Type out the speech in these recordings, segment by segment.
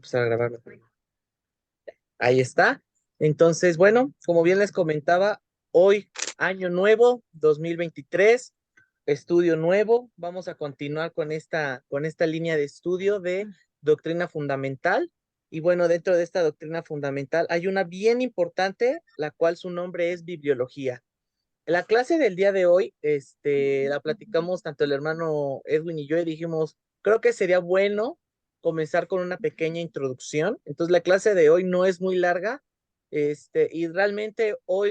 Empezar a grabar. Ahí está. Entonces, bueno, como bien les comentaba, hoy, año nuevo, 2023, estudio nuevo. Vamos a continuar con esta línea de estudio de doctrina fundamental. Y bueno, dentro de esta doctrina fundamental hay una bien importante, la cual su nombre es bibliología. La clase del día de hoy, la platicamos tanto el hermano Edwin y yo y dijimos, creo que sería bueno comenzar con una pequeña introducción. Entonces, la clase de hoy no es muy larga, y realmente hoy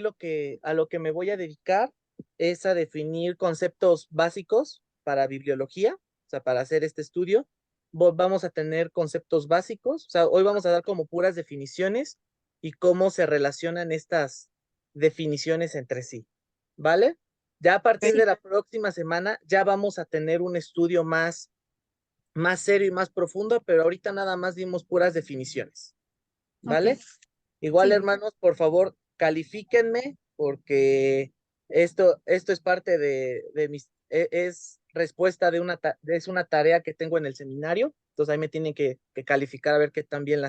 a lo que me voy a dedicar es a definir conceptos básicos para bibliología, o sea, para hacer este estudio. Vamos a tener conceptos básicos, o sea, hoy vamos a dar como puras definiciones y cómo se relacionan estas definiciones entre sí. ¿Vale? Ya a partir de Ok, la próxima semana ya vamos a tener un estudio más serio y más profundo, pero ahorita nada más dimos puras definiciones, ok, ¿vale? Igual, sí, hermanos, por favor, califíquenme porque esto es parte de mis, es respuesta de es una tarea que tengo en el seminario, entonces ahí me tienen que calificar a ver qué tan bien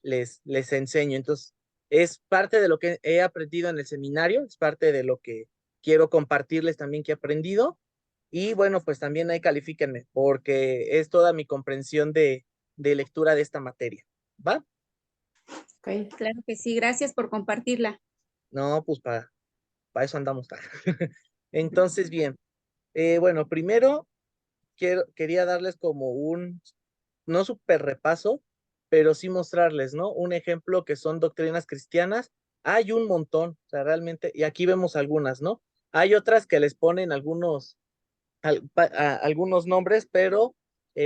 les enseño. Entonces, es parte de lo que he aprendido en el seminario, es parte de lo que quiero compartirles también que he aprendido. Y bueno, pues también ahí califíquenme porque es toda mi comprensión de lectura de esta materia. ¿Va? ok. Claro que sí, gracias por compartirla. No, pues para eso andamos. Entonces, bien, bueno, primero quería darles como no súper repaso, pero sí mostrarles, ¿no? Un ejemplo que son doctrinas cristianas. Hay un montón, o sea, realmente, y aquí vemos algunas, ¿no? Hay otras que les ponen algunos nombres, pero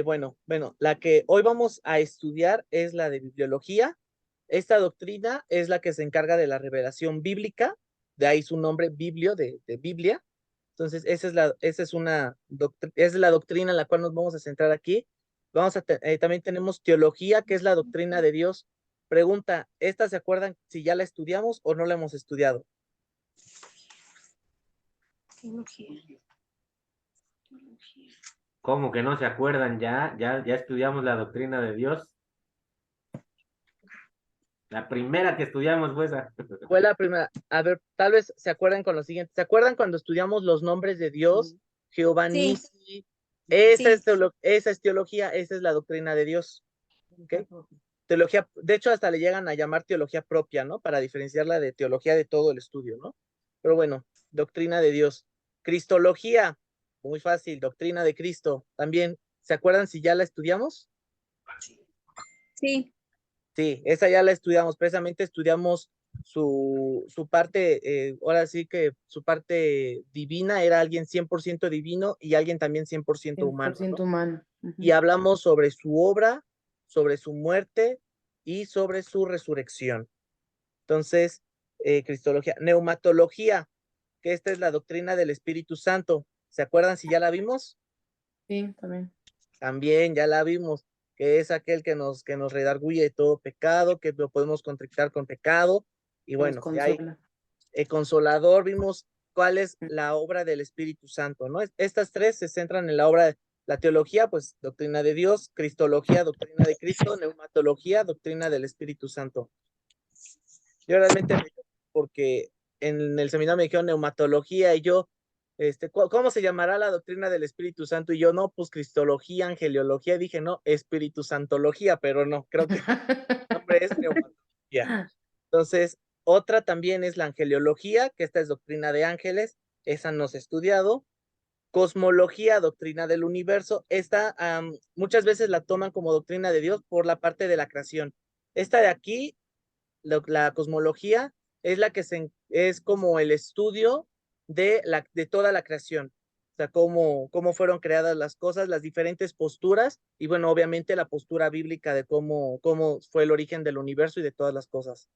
bueno, la que hoy vamos a estudiar es la de bibliología. Esta doctrina es la que se encarga de la revelación bíblica, de ahí su nombre biblio, de Biblia. Entonces, esa es la doctrina en la cual nos vamos a centrar aquí. También tenemos teología, que es la doctrina de Dios. Pregunta, ¿esta se acuerdan si ya la estudiamos o no la hemos estudiado? Teología, teología. ¿Cómo que no se acuerdan? Ya estudiamos la doctrina de Dios. La primera que estudiamos fue esa. Fue la primera. A ver, tal vez se acuerdan con lo siguiente. ¿Se acuerdan cuando estudiamos los nombres de Dios? Jehová Sí, Nisi. sí, Esa es teología, esa es la doctrina de Dios. ¿Ok? Teología, de hecho, hasta le llegan a llamar teología propia, ¿no? Para diferenciarla de teología de todo el estudio, ¿no? Pero bueno, doctrina de Dios. Cristología, muy fácil, doctrina de Cristo. También, ¿se acuerdan si ya la estudiamos? sí, Sí, esa ya la estudiamos, precisamente estudiamos su parte, ahora sí que su parte divina era alguien 100% divino y alguien también 100% humano, 100% ¿no? humano. Y Ujú. hablamos sobre su obra, sobre su muerte y sobre su resurrección. Entonces, Cristología, neumatología, que esta es la doctrina del Espíritu Santo. ¿Se acuerdan si ya la vimos? Sí, también. También ya la vimos, que es aquel que nos redarguye de todo pecado, que lo podemos contristar con pecado. Y Que nos bueno, ya hay consuela. el consolador, vimos cuál es la obra del Espíritu Santo, ¿no? Estas tres se centran en la obra de la teología, pues doctrina de Dios, cristología, doctrina de Cristo, neumatología, doctrina del Espíritu Santo. Yo realmente, porque en el seminario me dijeron neumatología y yo, ¿cómo se llamará la doctrina del Espíritu Santo? Y yo, no, pues cristología, angeliología, dije, no, Espíritu Santología, pero no, creo que el nombre es neumatología. Entonces, otra también es la angeliología, que esta es doctrina de ángeles, esa no se ha estudiado. Cosmología, doctrina del universo, esta muchas veces la toman como doctrina de Dios por la parte de la creación. Esta de aquí, la cosmología, es la que es como el estudio de toda la creación. O sea, cómo fueron creadas las cosas, las diferentes posturas, y bueno, obviamente la postura bíblica de cómo fue el origen del universo y de todas las cosas.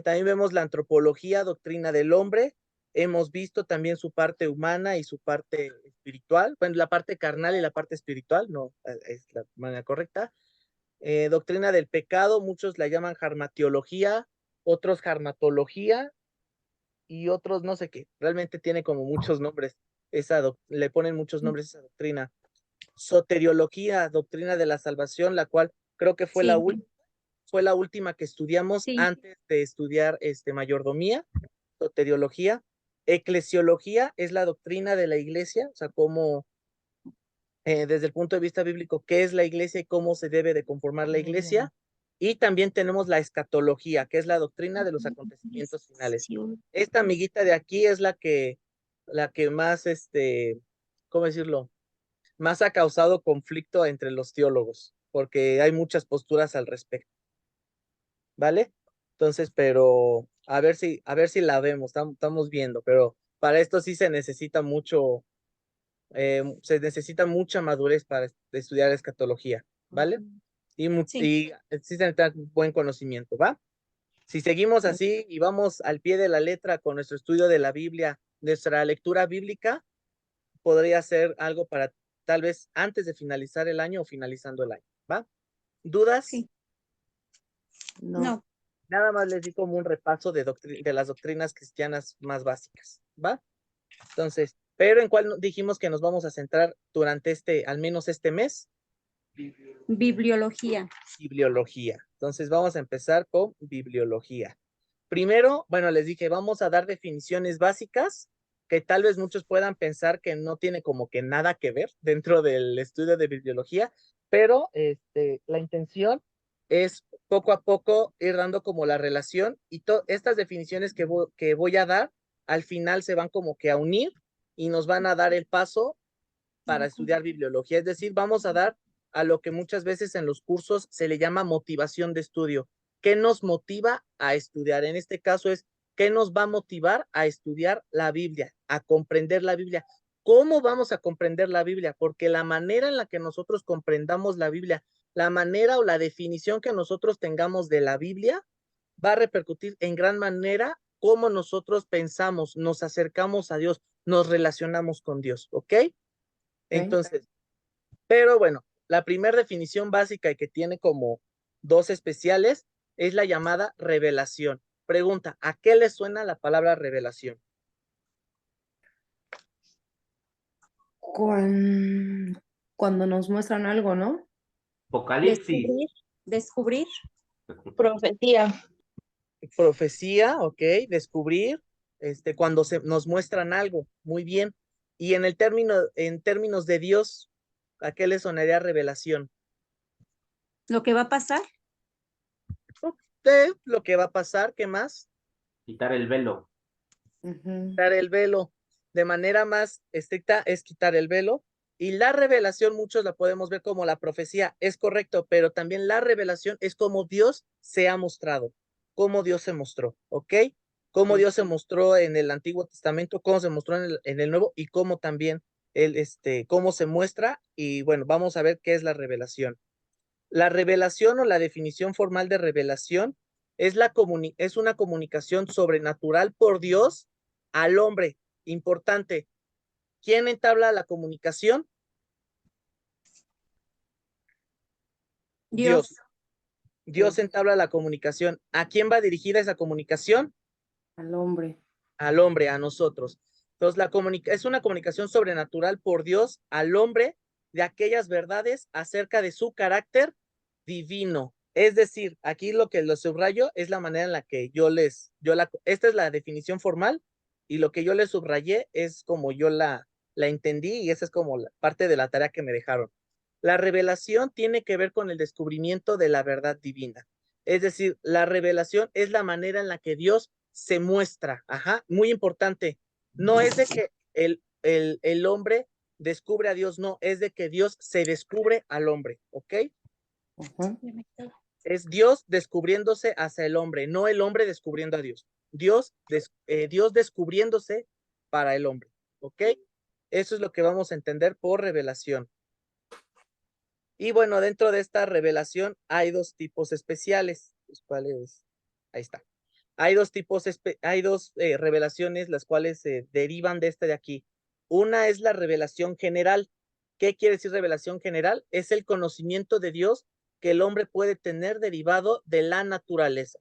También vemos la antropología, doctrina del hombre. Hemos visto también su parte humana y su parte espiritual. Bueno, la parte carnal y la parte espiritual, no es la manera correcta. Doctrina del pecado, muchos la llaman jarmatiología, otros jarmatología y otros no sé qué. Realmente tiene como muchos nombres. Le ponen muchos nombres a esa doctrina. Soteriología, doctrina de la salvación, la cual creo que fue Sí. fue la última que estudiamos Sí. antes de estudiar mayordomía, soteriología. Eclesiología es la doctrina de la iglesia, o sea, cómo, desde el punto de vista bíblico, qué es la iglesia y cómo se debe de conformar la iglesia. Y también tenemos la escatología, que es la doctrina de los acontecimientos finales. Sí. Esta amiguita de aquí es la que más, ¿cómo decirlo? Más ha causado conflicto entre los teólogos, porque hay muchas posturas al respecto, ¿vale? Entonces, pero a ver si la vemos, estamos viendo, pero para esto sí se necesita mucha madurez para estudiar escatología, ¿vale? Sí. Y sí se necesita buen conocimiento, ¿va? Si seguimos así y vamos al pie de la letra con nuestro estudio de la Biblia, nuestra lectura bíblica, podría ser algo para tal vez antes de finalizar el año o finalizando el año, ¿va? ¿Dudas? Sí. No. No. Nada más les di como un repaso de las doctrinas cristianas más básicas, ¿va? Entonces, pero ¿en cuál dijimos que nos vamos a centrar durante al menos este mes? Bibliología. Bibliología. Entonces vamos a empezar con bibliología. Primero, bueno, les dije, vamos a dar definiciones básicas que tal vez muchos puedan pensar que no tiene como que nada que ver dentro del estudio de bibliología, pero la intención es poco a poco ir dando como la relación y estas definiciones que voy a dar al final se van como que a unir y nos van a dar el paso para estudiar bibliología. Es decir, vamos a dar a lo que muchas veces en los cursos se le llama motivación de estudio. ¿Qué nos motiva a estudiar? En este caso es, ¿qué nos va a motivar a estudiar la Biblia, a comprender la Biblia? ¿Cómo vamos a comprender la Biblia? Porque la manera en la que nosotros comprendamos la Biblia, la manera o la definición que nosotros tengamos de la Biblia, va a repercutir en gran manera cómo nosotros pensamos, nos acercamos a Dios, nos relacionamos con Dios, ¿ok? Entonces, pero bueno, la primera definición básica y que tiene como dos especiales es la llamada revelación. Pregunta, ¿a qué le suena la palabra revelación? Cuando nos muestran algo, ¿no? Apocalipsis. Descubrir. Profecía. Profecía, ok, descubrir, cuando nos muestran algo, muy bien. Y en términos de Dios, ¿a qué le sonaría revelación? Lo que va a pasar. De lo que va a pasar, ¿qué más? Quitar el velo. Quitar el velo. De manera más estricta es quitar el velo. Y la revelación, muchos la podemos ver como la profecía, es correcto, pero también la revelación es como Dios se ha mostrado, cómo Dios se mostró, ¿ok? Cómo Dios se mostró en el Antiguo Testamento, cómo se mostró en el Nuevo y cómo también cómo se muestra. Y bueno, vamos a ver qué es la revelación. La revelación o la definición formal de revelación es una comunicación sobrenatural por Dios al hombre. Importante. ¿Quién entabla la comunicación? Dios. Dios entabla la comunicación. ¿A quién va dirigida esa comunicación? Al hombre. Al hombre, a nosotros. Entonces, es una comunicación sobrenatural por Dios al hombre de aquellas verdades acerca de su carácter divino. Es decir, aquí lo que lo subrayo es la manera en la que esta es la definición formal y lo que yo le subrayé es como yo la entendí y esa es como parte de la tarea que me dejaron. La revelación tiene que ver con el descubrimiento de la verdad divina. Es decir, la revelación es la manera en la que Dios se muestra. Ajá, muy importante. No es de que el hombre descubre a Dios, no, es de que Dios se descubre al hombre, ¿ok? Es Dios descubriéndose hacia el hombre, no el hombre descubriendo a Dios. Dios descubriéndose para el hombre, ¿ok? Eso es lo que vamos a entender por revelación. Y bueno, dentro de esta revelación hay dos tipos especiales, los cuales, ahí está. Hay dos revelaciones las cuales se derivan de esta de aquí. Una es la revelación general. ¿Qué quiere decir revelación general? Es el conocimiento de Dios que el hombre puede tener derivado de la naturaleza.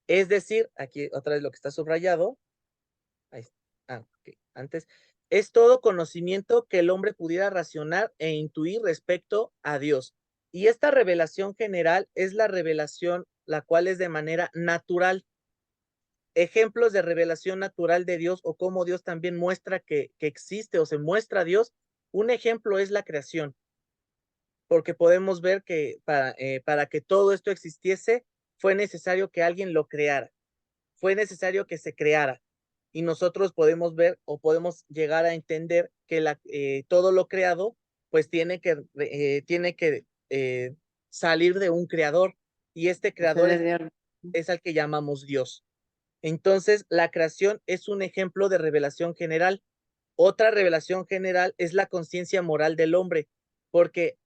Es decir, aquí otra vez lo que está subrayado. Ahí está. Okay. Antes, es todo conocimiento que el hombre pudiera racionar e intuir respecto a Dios. Y esta revelación general es la revelación la cual es de manera natural. Ejemplos de revelación natural de Dios o cómo Dios también muestra que existe o se muestra a Dios. Un ejemplo es la creación, porque podemos ver que para que todo esto existiese fue necesario que alguien lo creara, fue necesario que se creara. Y nosotros podemos ver o podemos llegar a entender que todo lo creado pues tiene que salir de un creador, y este creador es al que llamamos Dios. Entonces, la creación es un ejemplo de revelación general. Otra revelación general es la conciencia moral del hombre, porque,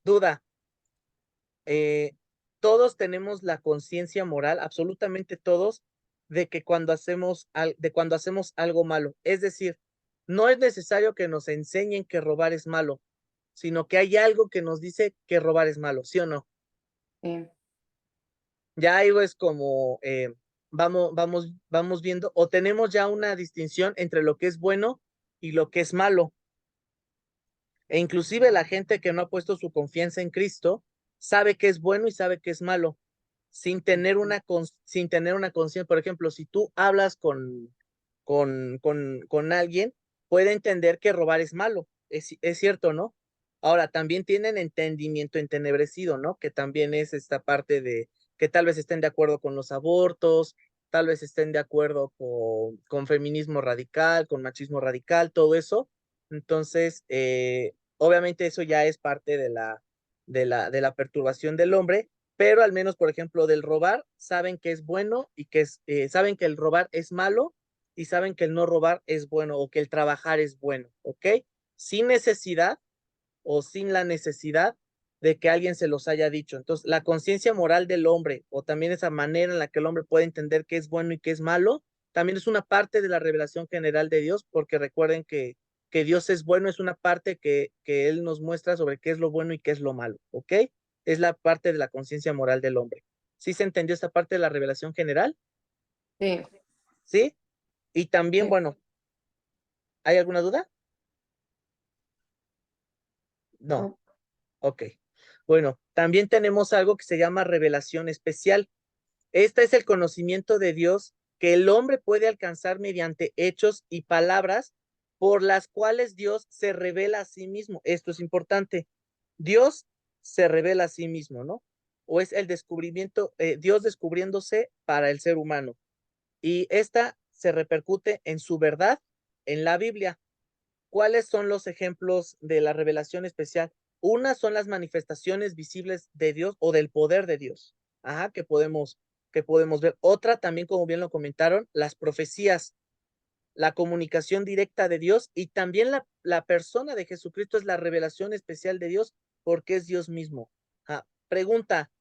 duda, todos tenemos la conciencia moral, absolutamente todos, de que cuando hacemos algo malo. Es decir, no es necesario que nos enseñen que robar es malo, sino que hay algo que nos dice que robar es malo, ¿sí o no? Sí. Ya algo es como vamos viendo, o tenemos ya una distinción entre lo que es bueno y lo que es malo. E inclusive la gente que no ha puesto su confianza en Cristo sabe que es bueno y sabe que es malo, sin tener una conciencia. Por ejemplo, si tú hablas con alguien, puede entender que robar es malo. Es cierto, ¿no? Ahora, también tienen entendimiento entenebrecido, ¿no? Que también es esta parte de que tal vez estén de acuerdo con los abortos, tal vez estén de acuerdo con feminismo radical, con machismo radical, todo eso. Entonces, obviamente eso ya es parte de la perturbación del hombre, pero al menos, por ejemplo, del robar, saben que es bueno y saben que el robar es malo, y saben que el no robar es bueno o que el trabajar es bueno, ¿ok? Sin necesidad o sin la necesidad de que alguien se los haya dicho. Entonces, la conciencia moral del hombre, o también esa manera en la que el hombre puede entender qué es bueno y qué es malo, también es una parte de la revelación general de Dios, porque recuerden que Dios es bueno, es una parte que Él nos muestra sobre qué es lo bueno y qué es lo malo, ¿ok? Es la parte de la conciencia moral del hombre. ¿Sí se entendió esta parte de la revelación general? Sí. ¿Sí? Y también, Sí. bueno, ¿hay alguna duda? No. No. Ok. Bueno, también tenemos algo que se llama revelación especial. Este es el conocimiento de Dios que el hombre puede alcanzar mediante hechos y palabras por las cuales Dios se revela a sí mismo. Esto es importante. Dios se revela a sí mismo, ¿no? O es el descubrimiento, Dios descubriéndose para el ser humano. Y esta se repercute en su verdad en la Biblia. ¿Cuáles son los ejemplos de la revelación especial? Una son las manifestaciones visibles de Dios o del poder de Dios, ajá, que podemos ver. Otra también, como bien lo comentaron, las profecías, la comunicación directa de Dios, y también la persona de Jesucristo es la revelación especial de Dios porque es Dios mismo. Pregunta,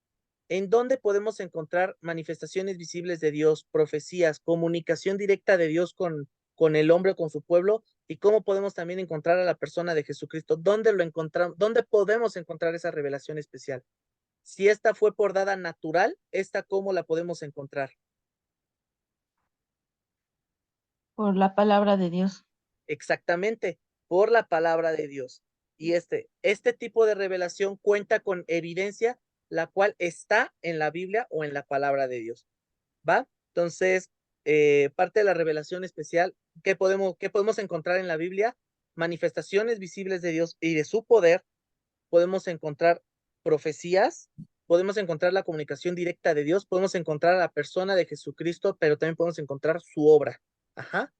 ¿en dónde podemos encontrar manifestaciones visibles de Dios, profecías, comunicación directa de Dios con el hombre o con su pueblo? ¿Y cómo podemos también encontrar a la persona de Jesucristo? ¿Dónde lo encontramos? ¿Dónde podemos encontrar esa revelación especial? Si esta fue por dada natural, ¿esta cómo la podemos encontrar? Por la palabra de Dios. Exactamente, por la palabra de Dios. Y este tipo de revelación cuenta con evidencia, la cual está en la Biblia o en la palabra de Dios. ¿Va? Entonces, parte de la revelación especial, qué podemos encontrar en la Biblia? Manifestaciones visibles de Dios y de su poder. Podemos encontrar profecías, podemos encontrar la comunicación directa de Dios, podemos encontrar a la persona de Jesucristo, pero también podemos encontrar su obra. Ajá.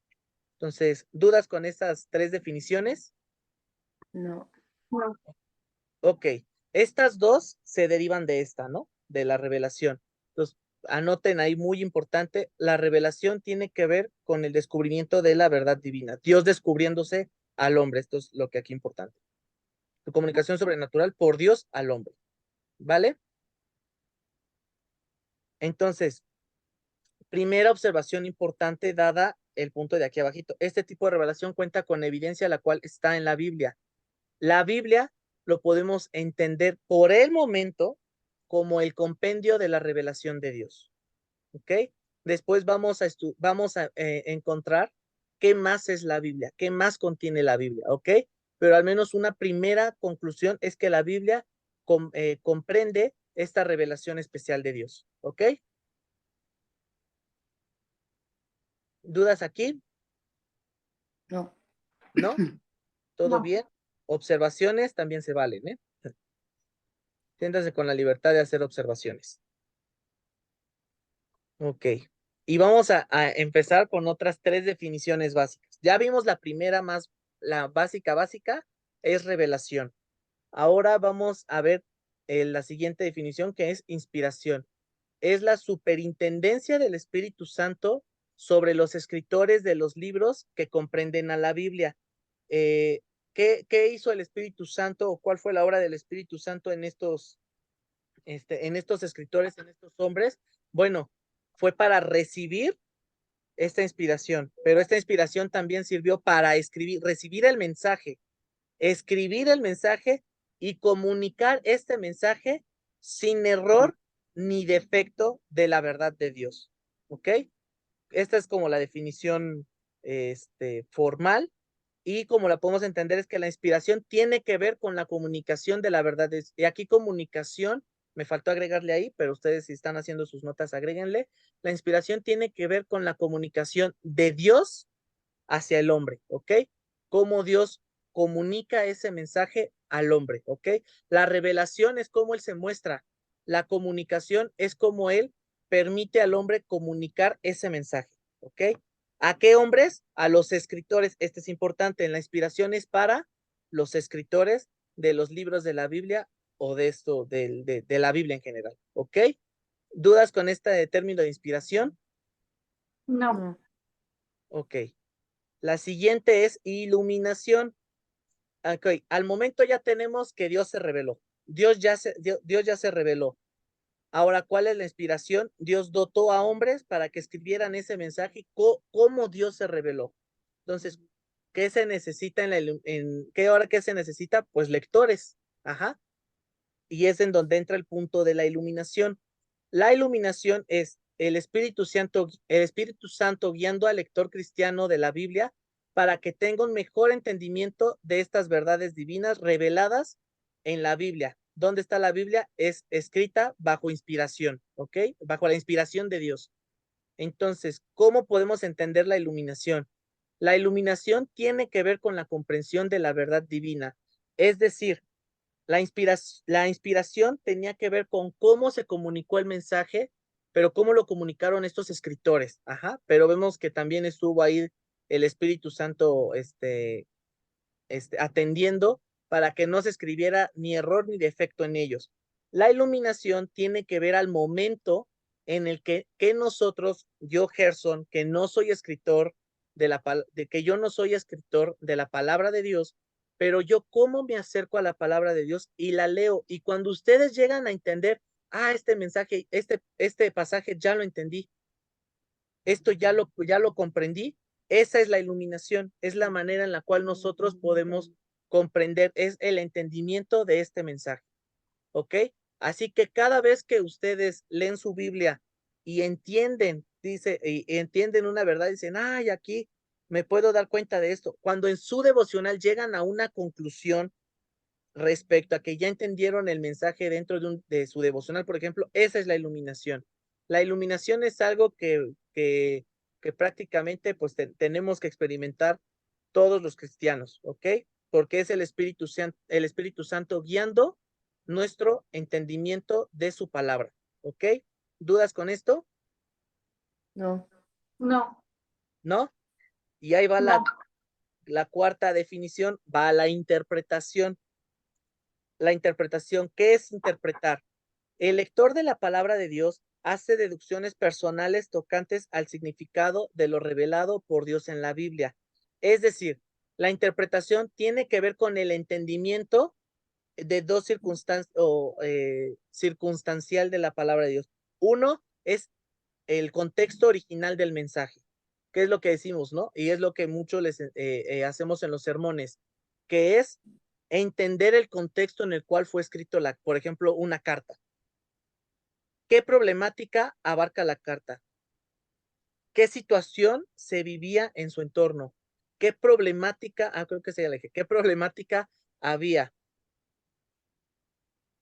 Entonces, ¿dudas con estas tres definiciones? No. No. Ok, estas dos se derivan de esta, ¿no? De la revelación. Entonces, anoten ahí, muy importante, la revelación tiene que ver con el descubrimiento de la verdad divina, Dios descubriéndose al hombre. Esto es lo que aquí es importante. Tu comunicación sobrenatural por Dios al hombre, ¿vale? Entonces, primera observación importante dada el punto de aquí abajito. Este tipo de revelación cuenta con evidencia la cual está en la Biblia. La Biblia lo podemos entender por el momento como el compendio de la revelación de Dios. ¿Ok? Después vamos a encontrar qué más es la Biblia, qué más contiene la Biblia. ¿Ok? pero al menos una primera conclusión es que la Biblia comprende esta revelación especial de Dios, ¿ok? ¿Dudas aquí? No. ¿No? ¿Todo No. bien? Observaciones también se valen, ¿eh? Siéntase con la libertad de hacer observaciones. Ok. Y vamos a empezar con otras 3 definiciones básicas. Ya vimos la primera la básica, es revelación. Ahora vamos a ver la siguiente definición, que es inspiración. Es la superintendencia del Espíritu Santo sobre los escritores de los libros que comprenden a la Biblia. ¿Qué hizo el Espíritu Santo o cuál fue la obra del Espíritu Santo en estos escritores, en estos hombres? Bueno, fue para recibir esta inspiración, pero esta inspiración también sirvió para recibir el mensaje, escribir el mensaje y comunicar este mensaje sin error ni defecto de la verdad de Dios. ¿Ok? Esta es como la definición formal, y como la podemos entender es que la inspiración tiene que ver con la comunicación de la verdad. Y aquí comunicación, me faltó agregarle ahí, pero ustedes si están haciendo sus notas, agréguenle. La inspiración tiene que ver con la comunicación de Dios hacia el hombre, ¿ok? Cómo Dios comunica ese mensaje al hombre, ¿ok? La revelación es cómo Él se muestra. La comunicación es cómo Él permite al hombre comunicar ese mensaje, ¿ok? ¿A qué hombres? A los escritores. Este es importante. La inspiración es para los escritores de los libros de la Biblia o de la Biblia en general, ¿ok? ¿Dudas con este término de inspiración? No. No. Ok. La siguiente es iluminación. Ok, al momento ya tenemos que Dios se reveló. Dios ya se reveló. Ahora, ¿cuál es la inspiración? Dios dotó a hombres para que escribieran ese mensaje, cómo Dios se reveló. Entonces, ¿qué se necesita qué se necesita? Pues lectores. Ajá. Y es en donde entra el punto de la iluminación. La iluminación es el Espíritu Santo guiando al lector cristiano de la Biblia para que tenga un mejor entendimiento de estas verdades divinas reveladas en la Biblia. ¿Dónde está la Biblia? Es escrita bajo inspiración, ¿ok? Bajo la inspiración de Dios. Entonces, ¿cómo podemos entender la iluminación? La iluminación tiene que ver con la comprensión de la verdad divina. Es decir, la inspiración tenía que ver con cómo se comunicó el mensaje, pero cómo lo comunicaron estos escritores. Ajá, pero vemos que también estuvo ahí el Espíritu Santo atendiendo para que no se escribiera ni error ni defecto en ellos. La iluminación tiene que ver al momento en el que nosotros, yo Gerson, que no soy escritor que yo no soy escritor de la palabra de Dios, pero yo cómo me acerco a la palabra de Dios y la leo. Y cuando ustedes llegan a entender, este mensaje, este pasaje ya lo entendí, esto ya lo comprendí, esa es la iluminación, es la manera en la cual nosotros podemos comprender, es el entendimiento de este mensaje, ¿ok? Así que cada vez que ustedes leen su Biblia y entienden una verdad, dicen, ay, aquí me puedo dar cuenta de esto. Cuando en su devocional llegan a una conclusión respecto a que ya entendieron el mensaje dentro de su devocional, por ejemplo, esa es la iluminación. La iluminación es algo que prácticamente pues tenemos que experimentar todos los cristianos, ¿ok? Porque es el Espíritu Santo guiando nuestro entendimiento de su palabra, ¿ok? ¿Dudas con esto? No. No. ¿No? Y ahí va No. la cuarta definición, va a la interpretación. La interpretación, ¿qué es interpretar? El lector de la palabra de Dios hace deducciones personales tocantes al significado de lo revelado por Dios en la Biblia. Es decir, la interpretación tiene que ver con el entendimiento de dos circunstancial de la palabra de Dios. Uno es el contexto original del mensaje, que es lo que decimos, ¿no? Y es lo que muchos hacemos en los sermones, que es entender el contexto en el cual fue escrito, por ejemplo, una carta. ¿Qué problemática abarca la carta? ¿Qué situación se vivía en su entorno? ¿Qué problemática, creo que se ya le dije, qué problemática había?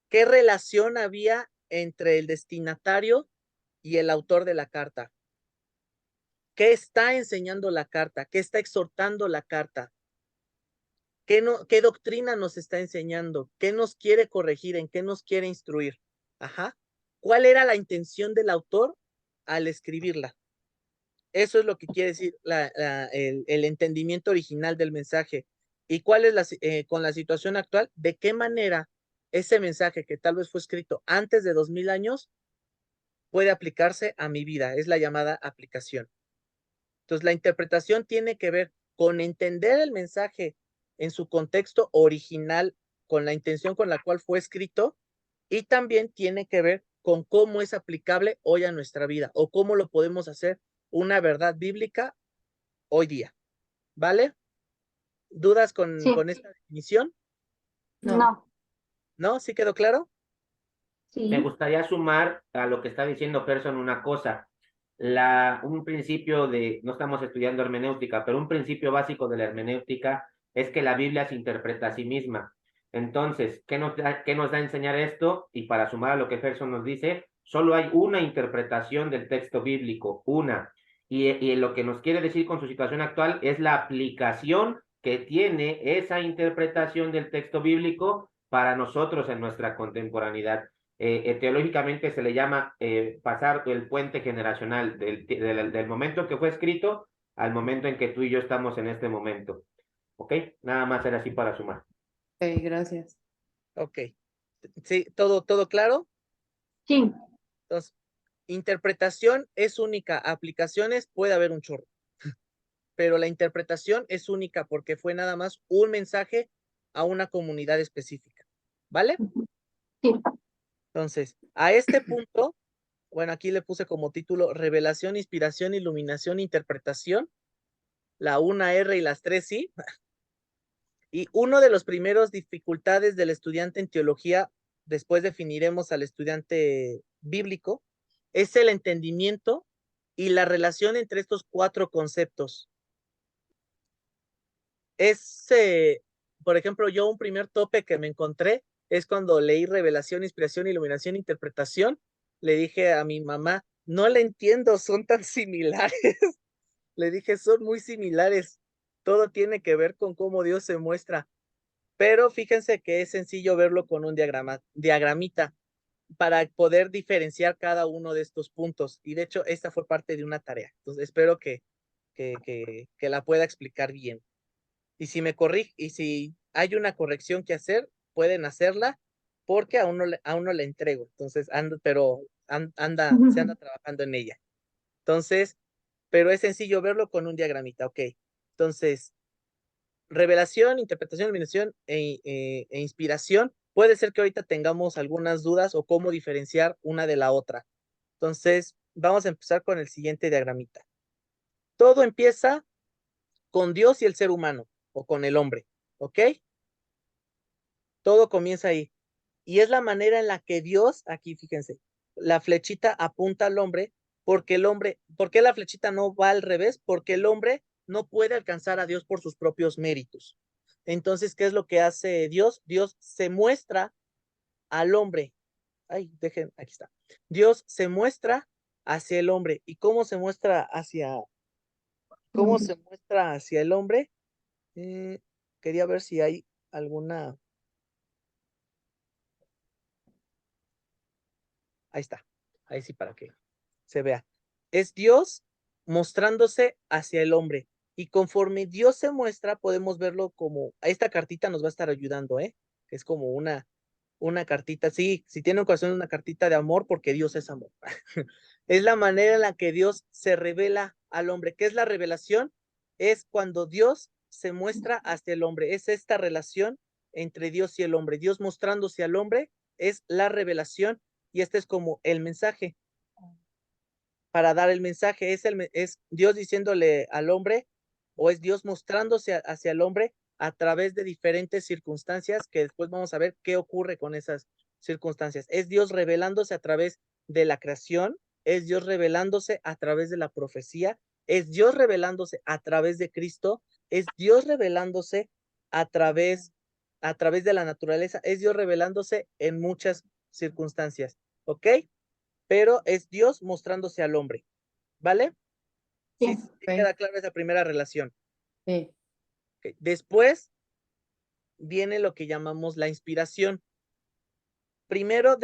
¿Qué relación había entre el destinatario y el autor de la carta? ¿Qué está enseñando la carta? ¿Qué está exhortando la carta? ¿Qué doctrina nos está enseñando? ¿Qué nos quiere corregir? ¿En qué nos quiere instruir? Ajá. ¿Cuál era la intención del autor al escribirla? Eso es lo que quiere decir el entendimiento original del mensaje. ¿Y cuál es con la situación actual? ¿De qué manera ese mensaje que tal vez fue escrito antes de 2000 años puede aplicarse a mi vida? Es la llamada aplicación. Entonces, la interpretación tiene que ver con entender el mensaje en su contexto original, con la intención con la cual fue escrito, y también tiene que ver con cómo es aplicable hoy a nuestra vida o cómo lo podemos hacer una verdad bíblica hoy día. ¿Vale? ¿Dudas Sí. con esta definición? No. ¿No? ¿Sí quedó claro? Sí. Me gustaría sumar a lo que está diciendo Person una cosa. Un principio no estamos estudiando hermenéutica, pero un principio básico de la hermenéutica es que la Biblia se interpreta a sí misma. Entonces, ¿qué nos da a enseñar esto? Y para sumar a lo que Person nos dice, solo hay una interpretación del texto bíblico, una. Y lo que nos quiere decir con su situación actual es la aplicación que tiene esa interpretación del texto bíblico para nosotros en nuestra contemporaneidad. Teológicamente se le llama pasar el puente generacional del momento que fue escrito al momento en que tú y yo estamos en este momento. ¿Ok? Nada más era así para sumar. Ok, gracias. Ok. ¿Sí? ¿Todo claro? Sí. Entonces, interpretación es única, aplicaciones puede haber un chorro, pero la interpretación es única porque fue nada más un mensaje a una comunidad específica. ¿Vale? Sí. Entonces, a este punto, bueno, aquí le puse como título Revelación, Inspiración, Iluminación, Interpretación, la 1R y las 3 sí. Y uno de los primeros dificultades del estudiante en teología, después definiremos al estudiante bíblico, es el entendimiento y la relación entre estos 4 conceptos. Por ejemplo, yo un primer tope que me encontré es cuando leí Revelación, Inspiración, Iluminación, Interpretación. Le dije a mi mamá, no le entiendo, son tan similares. Le dije, son muy similares. Todo tiene que ver con cómo Dios se muestra. Pero fíjense que es sencillo verlo con un diagramita para poder diferenciar cada uno de estos puntos. Y de hecho, esta fue parte de una tarea. Entonces, espero que la pueda explicar bien. Y si hay una corrección que hacer, pueden hacerla porque aún no la entrego. Entonces, se anda trabajando en ella. Entonces, pero es sencillo verlo con un diagramita, ok. Entonces, revelación, interpretación, iluminación e inspiración. Puede ser que ahorita tengamos algunas dudas o cómo diferenciar una de la otra. Entonces, vamos a empezar con el siguiente diagramita. Todo empieza con Dios y el ser humano, o con el hombre, ¿ok? Todo comienza ahí. Y es la manera en la que Dios, aquí fíjense, la flechita apunta al hombre, ¿por qué la flechita no va al revés? Porque el hombre no puede alcanzar a Dios por sus propios méritos. Entonces, ¿qué es lo que hace Dios? Dios se muestra al hombre. Aquí está. Dios se muestra hacia el hombre. ¿Y cómo se muestra hacia el hombre? Quería ver si hay alguna. Ahí está. Ahí sí para que se vea. Es Dios mostrándose hacia el hombre. Y conforme Dios se muestra, podemos verlo como, esta cartita nos va a estar ayudando, ¿eh? Es como una cartita, sí, si tiene un corazón, una cartita de amor, porque Dios es amor. Es la manera en la que Dios se revela al hombre. ¿Qué es la revelación? Es cuando Dios se muestra hacia el hombre. Es esta relación entre Dios y el hombre. Dios mostrándose al hombre es la revelación y este es como el mensaje. Para dar el mensaje es Dios diciéndole al hombre o es Dios mostrándose hacia el hombre a través de diferentes circunstancias que después vamos a ver qué ocurre con esas circunstancias. Es Dios revelándose a través de la creación, es Dios revelándose a través de la profecía, es Dios revelándose a través de Cristo, es Dios revelándose a través de la naturaleza, es Dios revelándose en muchas circunstancias, ¿ok? Pero es Dios mostrándose al hombre, ¿vale? Sí, Sí. sí queda clara esa primera relación. Sí. Ok. Después viene lo que llamamos la inspiración. Primero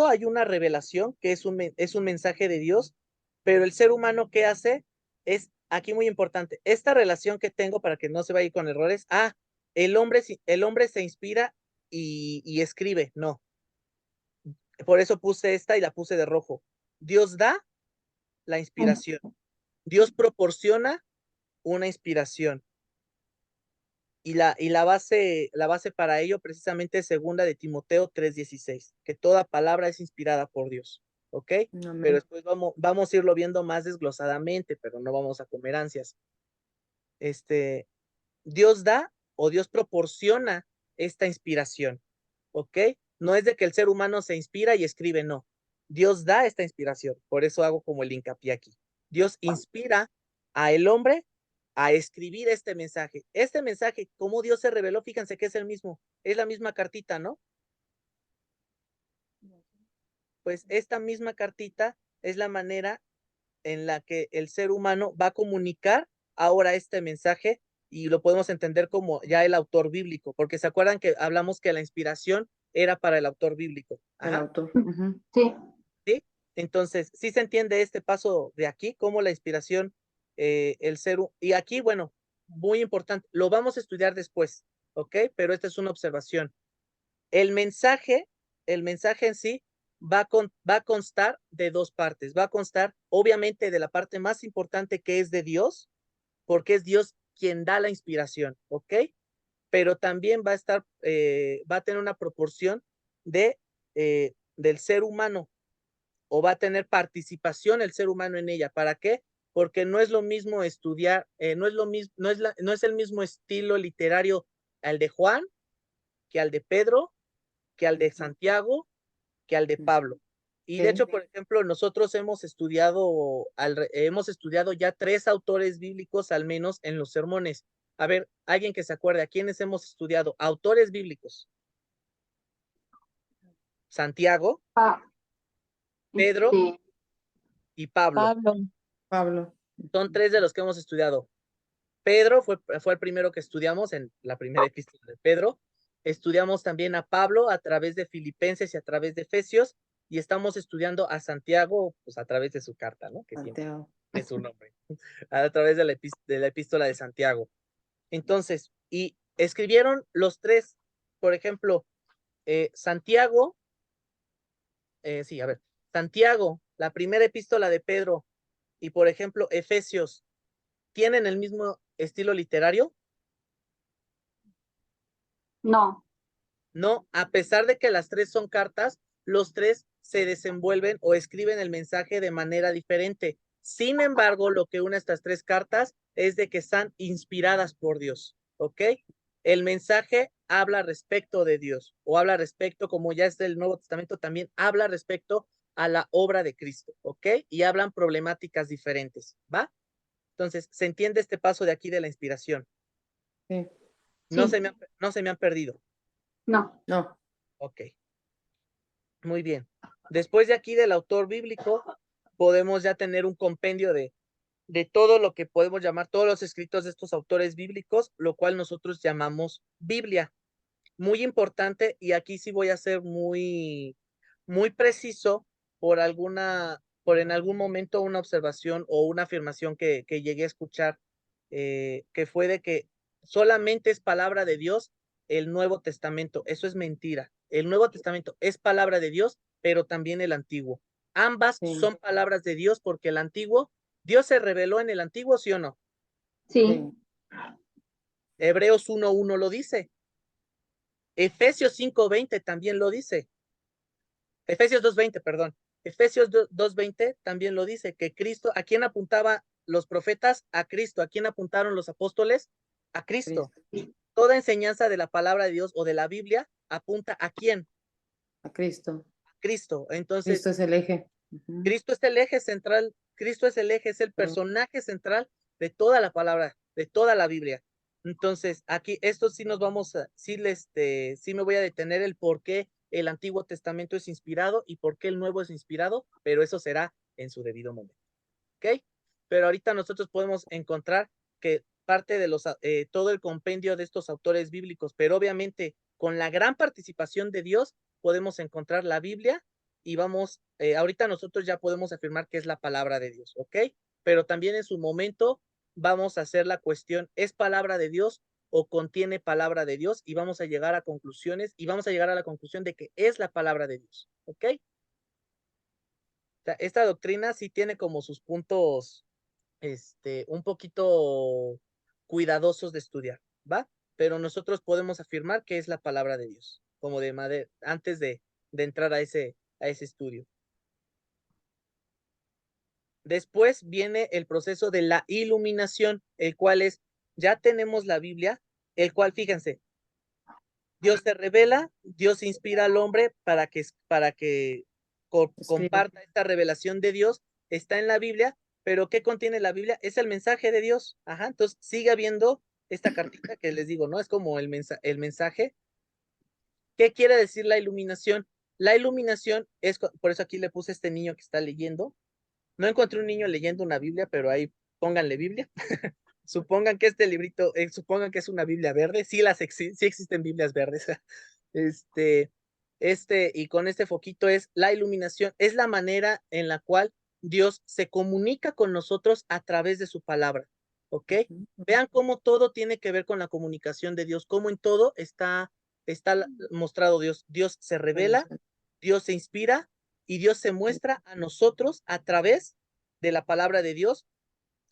hay una revelación que es un mensaje de Dios, pero el ser humano, ¿qué hace? Es aquí muy importante. Esta relación que tengo para que no se vaya con errores. El hombre se inspira y escribe. No. Por eso puse esta y la puse de rojo. Dios da la inspiración. Dios proporciona una inspiración. Y la base para ello precisamente es segunda de Timoteo 3:16, que toda palabra es inspirada por Dios, ¿ok? Amén. Pero después vamos a irlo viendo más desglosadamente, pero no vamos a comer ansias. Dios da o Dios proporciona esta inspiración, ¿ok? No es de que el ser humano se inspira y escribe, no. Dios da esta inspiración, por eso hago como el hincapié aquí. Dios inspira a el hombre a escribir este mensaje. Este mensaje, como Dios se reveló, fíjense que es el mismo, es la misma cartita, ¿no? Pues esta misma cartita es la manera en la que el ser humano va a comunicar ahora este mensaje y lo podemos entender como ya el autor bíblico, porque se acuerdan que hablamos que la inspiración era para el autor bíblico. El Ajá. autor. Sí. ¿Sí? Entonces, sí se entiende este paso de aquí, como la inspiración, y aquí, bueno, muy importante, lo vamos a estudiar después, ¿ok? Pero esta es una observación. El mensaje en sí va a constar de dos partes. Va a constar, obviamente, de la parte más importante que es de Dios, porque es Dios quien da la inspiración, ¿ok? Pero también va a tener una proporción del ser humano, o va a tener participación el ser humano en ella. ¿Para qué? Porque no es lo mismo estudiar, no es el mismo estilo literario al de Juan, que al de Pedro, que al de Santiago, que al de Pablo. Y de hecho, por ejemplo, nosotros hemos estudiado ya 3 autores bíblicos al menos en los sermones. A ver, alguien que se acuerde, ¿a quiénes hemos estudiado? Autores bíblicos. Santiago, Pedro y Pablo. Pablo. Son 3 de los que hemos estudiado. Pedro fue el primero que estudiamos en la primera epístola de Pedro. Estudiamos también a Pablo a través de Filipenses y a través de Efesios, y estamos estudiando a Santiago, pues a través de su carta, ¿no? Que Santiago. tiene su nombre, a través de la epístola de Santiago. Entonces, y escribieron los 3, por ejemplo, Santiago, Santiago, la primera epístola de Pedro, y por ejemplo, Efesios, ¿tienen el mismo estilo literario? No. No, a pesar de que las 3 son cartas, los 3 se desenvuelven o escriben el mensaje de manera diferente. Sin embargo, lo que une estas 3 cartas es de que están inspiradas por Dios, ¿ok? El mensaje habla respecto de Dios, o habla respecto, como ya es del Nuevo Testamento, también habla respecto a la obra de Cristo, ¿ok? Y hablan problemáticas diferentes, ¿va? Entonces, ¿se entiende este paso de aquí de la inspiración? Sí. No Sí. no se me han perdido. No. No. Ok. Muy bien. Después de aquí del autor bíblico, podemos ya tener un compendio de todo lo que podemos llamar, todos los escritos de estos autores bíblicos, lo cual nosotros llamamos Biblia. Muy importante, y aquí sí voy a ser muy, muy preciso por en algún momento una observación o una afirmación que llegué a escuchar, que fue de que solamente es palabra de Dios el Nuevo Testamento. Eso es mentira. El Nuevo Testamento es palabra de Dios, pero también el Antiguo. Ambas son palabras de Dios, porque el Antiguo, Dios se reveló en el Antiguo, ¿sí o no? Sí. Hebreos 1:1 lo dice. Efesios 5:20 también lo dice. Efesios 2:20, perdón. Efesios 2:20 también lo dice, que Cristo, ¿a quién apuntaba los profetas? A Cristo. ¿A quién apuntaron los apóstoles? A Cristo. Toda enseñanza de la palabra de Dios o de la Biblia apunta ¿a quién? A Cristo. A Cristo. Entonces, Cristo es el eje. Cristo es el eje central, Cristo es el eje, es el personaje central de toda la palabra de toda la Biblia. Entonces, aquí, esto sí nos vamos a, sí me voy a detener el por qué el Antiguo Testamento es inspirado y por qué el Nuevo es inspirado, pero eso será en su debido momento. ¿Ok? Pero ahorita nosotros podemos encontrar que parte de todo el compendio de estos autores bíblicos, pero obviamente con la gran participación de Dios podemos encontrar la Biblia y ahorita nosotros ya podemos afirmar que es la palabra de Dios, ¿ok? Pero también en su momento vamos a hacer la cuestión, ¿es palabra de Dios o contiene palabra de Dios? Y vamos a llegar a conclusiones y vamos a llegar a la conclusión de que es la palabra de Dios, ¿ok? O sea, esta doctrina sí tiene como sus puntos un poquito cuidadosos de estudiar, ¿va? Pero nosotros podemos afirmar que es la palabra de Dios, como antes de entrar a ese estudio. Después viene el proceso de la iluminación, el cual ya tenemos la Biblia, el cual, fíjense, Dios te revela, Dios inspira al hombre para que comparta esta revelación de Dios, está en la Biblia, pero ¿qué contiene la Biblia? Es el mensaje de Dios. Ajá, entonces sigue habiendo esta cartita que les digo, ¿no? Es como el mensaje. ¿Qué quiere decir la iluminación? La iluminación es, por eso aquí le puse este niño que está leyendo. No encontré un niño leyendo una Biblia, pero ahí pónganle Biblia. Supongan que este librito, supongan que es una Biblia verde, sí existen Biblias verdes. Y con este foquito es la iluminación, es la manera en la cual Dios se comunica con nosotros a través de su palabra, ¿ok? Vean cómo todo tiene que ver con la comunicación de Dios, cómo en todo está mostrado Dios. Dios se revela, Dios se inspira y Dios se muestra a nosotros a través de la palabra de Dios.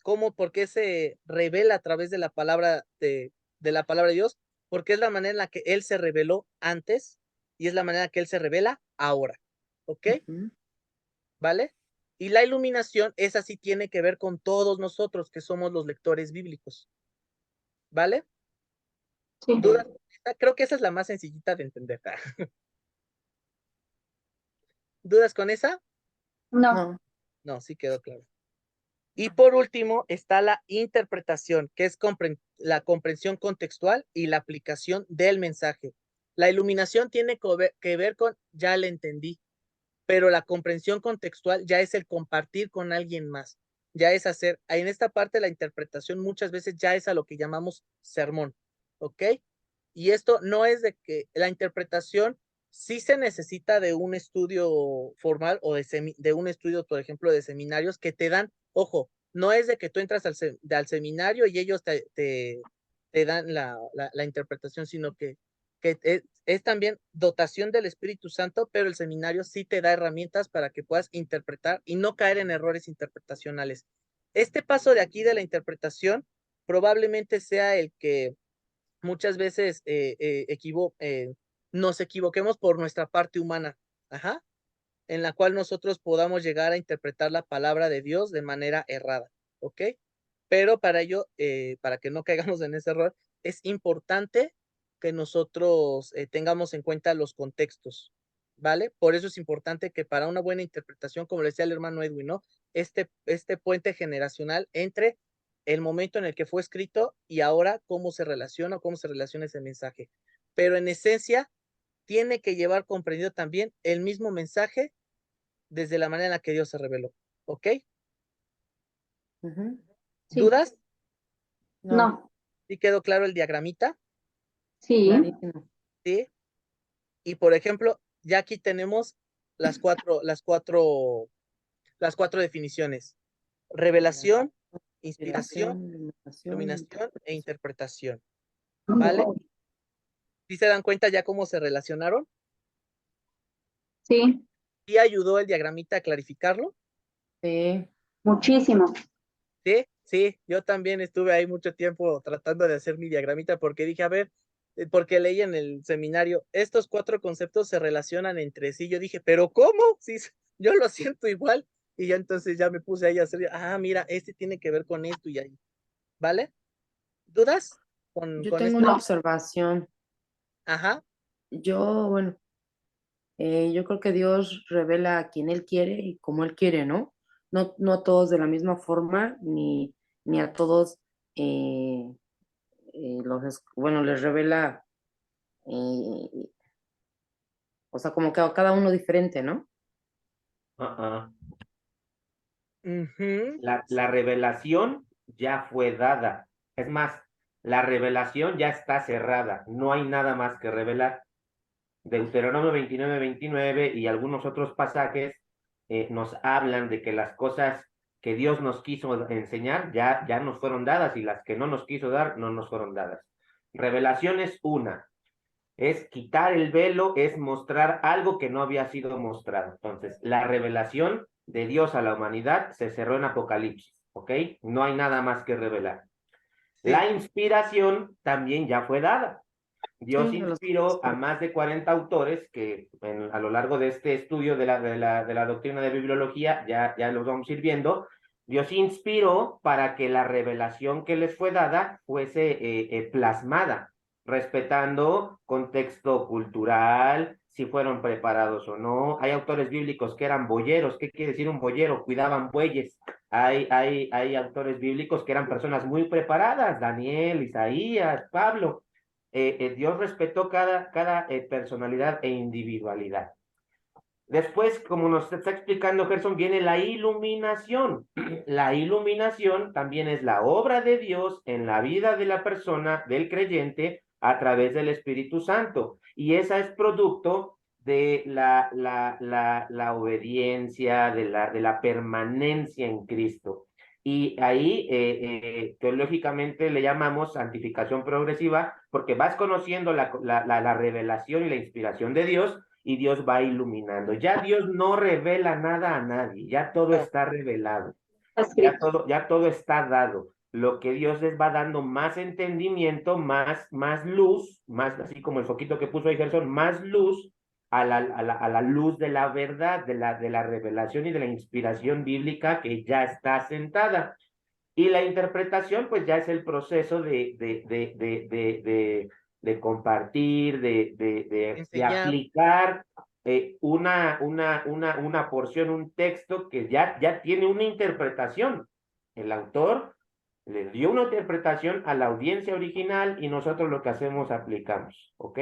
¿Cómo? ¿Por qué se revela a través de la palabra de la palabra de Dios? Porque es la manera en la que Él se reveló antes y es la manera en que Él se revela ahora. ¿Ok? ¿Vale? Y la iluminación, esa sí tiene que ver con todos nosotros que somos los lectores bíblicos. ¿Vale? Sí. ¿Dudas? Creo que esa es la más sencillita de entender. ¿Dudas con esa? No. No, sí quedó claro. Y por último está la interpretación, que es la comprensión contextual y la aplicación del mensaje. La iluminación tiene que ver con, ya le entendí, pero la comprensión contextual ya es el compartir con alguien más, ya es en esta parte la interpretación muchas veces ya es a lo que llamamos sermón, ¿ok? Y esto no es de que la interpretación sí se necesita de un estudio formal o de un estudio, por ejemplo, de seminarios que te dan, ojo, no es de que tú entras al seminario y ellos te dan la interpretación, sino que es también dotación del Espíritu Santo, pero el seminario sí te da herramientas para que puedas interpretar y no caer en errores interpretacionales. Este paso de aquí de la interpretación probablemente sea el que muchas veces nos equivoquemos por nuestra parte humana, ajá, en la cual nosotros podamos llegar a interpretar la palabra de Dios de manera errada, ¿ok? Pero para ello, para que no caigamos en ese error, es importante que nosotros tengamos en cuenta los contextos, ¿vale? Por eso es importante que para una buena interpretación, como le decía el hermano Edwin, ¿no? Este puente generacional entre el momento en el que fue escrito y ahora cómo se relaciona ese mensaje. Pero en esencia, tiene que llevar comprendido también el mismo mensaje desde la manera en la que Dios se reveló, ¿ok? Sí. ¿Dudas? No. ¿Sí quedó claro el diagramita? Sí. Clarísimo. ¿Sí? Y por ejemplo, ya aquí tenemos las cuatro definiciones: revelación, inspiración, iluminación e interpretación. ¿Vale? ¿Sí se dan cuenta ya cómo se relacionaron? Sí. ¿Sí ayudó el diagramita a clarificarlo? Sí. Muchísimo. Sí, sí, yo también estuve ahí mucho tiempo tratando de hacer mi diagramita porque dije, a ver, porque leí en el seminario, estos 4 conceptos se relacionan entre sí. Yo dije, ¿pero cómo? Sí, yo lo siento igual. Y ya entonces ya me puse ahí a hacer, mira, este tiene que ver con esto y ahí. ¿Vale? ¿Dudas? Yo tengo una observación. Ajá. Bueno, yo creo que Dios revela a quien Él quiere y como Él quiere, ¿no? No a todos de la misma forma, ni a todos bueno, les revela, eh, o sea, como que a cada uno diferente, ¿no? Ujú. La revelación ya fue dada. Es más, la revelación ya está cerrada. No hay nada más que revelar. Deuteronomio 29 y algunos otros pasajes nos hablan de que las cosas que Dios nos quiso enseñar ya nos fueron dadas y las que no nos quiso dar no nos fueron dadas. Revelación es una, es quitar el velo, es mostrar algo que no había sido mostrado. Entonces, la revelación de Dios a la humanidad se cerró en Apocalipsis, ¿ok? No hay nada más que revelar. Sí. La inspiración también ya fue dada. Dios Sí, inspiró a más de 40 autores que a lo largo de este estudio de la doctrina de bibliología, ya los vamos a ir viendo. Dios inspiró para que la revelación que les fue dada fuese plasmada, respetando contexto cultural, si fueron preparados o no. Hay autores bíblicos que eran boyeros. ¿Qué quiere decir un boyero? Cuidaban bueyes. Hay autores bíblicos que eran personas muy preparadas, Daniel, Isaías, Pablo. Dios respetó cada personalidad e individualidad. Después, como nos está explicando Gerson, viene la iluminación. La iluminación también es la obra de Dios en la vida de la persona, del creyente, a través del Espíritu Santo. Y esa es producto de la obediencia, de la permanencia en Cristo. Y ahí teológicamente le llamamos santificación progresiva, porque vas conociendo la revelación y la inspiración de Dios, y Dios va iluminando. Ya Dios no revela nada a nadie, ya todo está revelado, ya todo está dado. Lo que Dios les va dando más entendimiento, más luz, más así como el foquito que puso ahí Gerson, más luz a la luz de la verdad, de la revelación y de la inspiración bíblica que ya está sentada. Y la interpretación, pues ya es el proceso de compartir, de Enseñar. aplicar una porción, un texto que ya tiene una interpretación. El autor le dio una interpretación a la audiencia original y nosotros lo que hacemos aplicamos, ¿ok?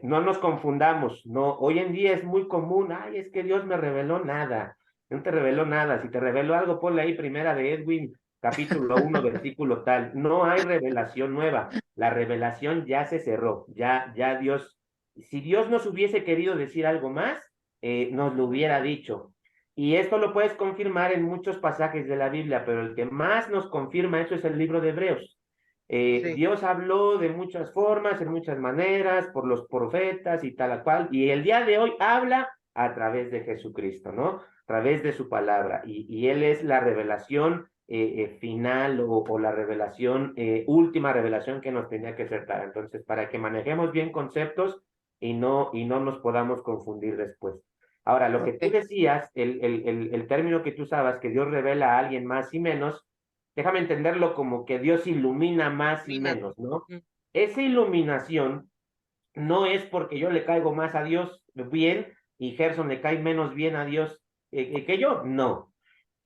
No nos confundamos, no, hoy en día es muy común, ay, es que Dios me reveló nada. No te reveló nada. Si te reveló algo, ponle ahí primera de Edwin, capítulo 1, versículo tal. No hay revelación nueva. La revelación ya se cerró. Ya Dios, si Dios nos hubiese querido decir algo más, nos lo hubiera dicho. Y esto lo puedes confirmar en muchos pasajes de la Biblia, pero el que más nos confirma eso es el libro de Hebreos. Sí. Dios habló de muchas formas, en muchas maneras, por los profetas y tal cual, y el día de hoy habla a través de Jesucristo, ¿no? A través de su palabra, y Él es la revelación final o la revelación, última revelación que nos tenía que ser dada. Entonces, para que manejemos bien conceptos y no nos podamos confundir después. Ahora, lo que tú decías, el término que tú usabas, que Dios revela a alguien más y menos, déjame entenderlo como que Dios ilumina más y menos, ¿no? Esa iluminación no es porque yo le caigo más a Dios bien y Gerson le cae menos bien a Dios que yo, no.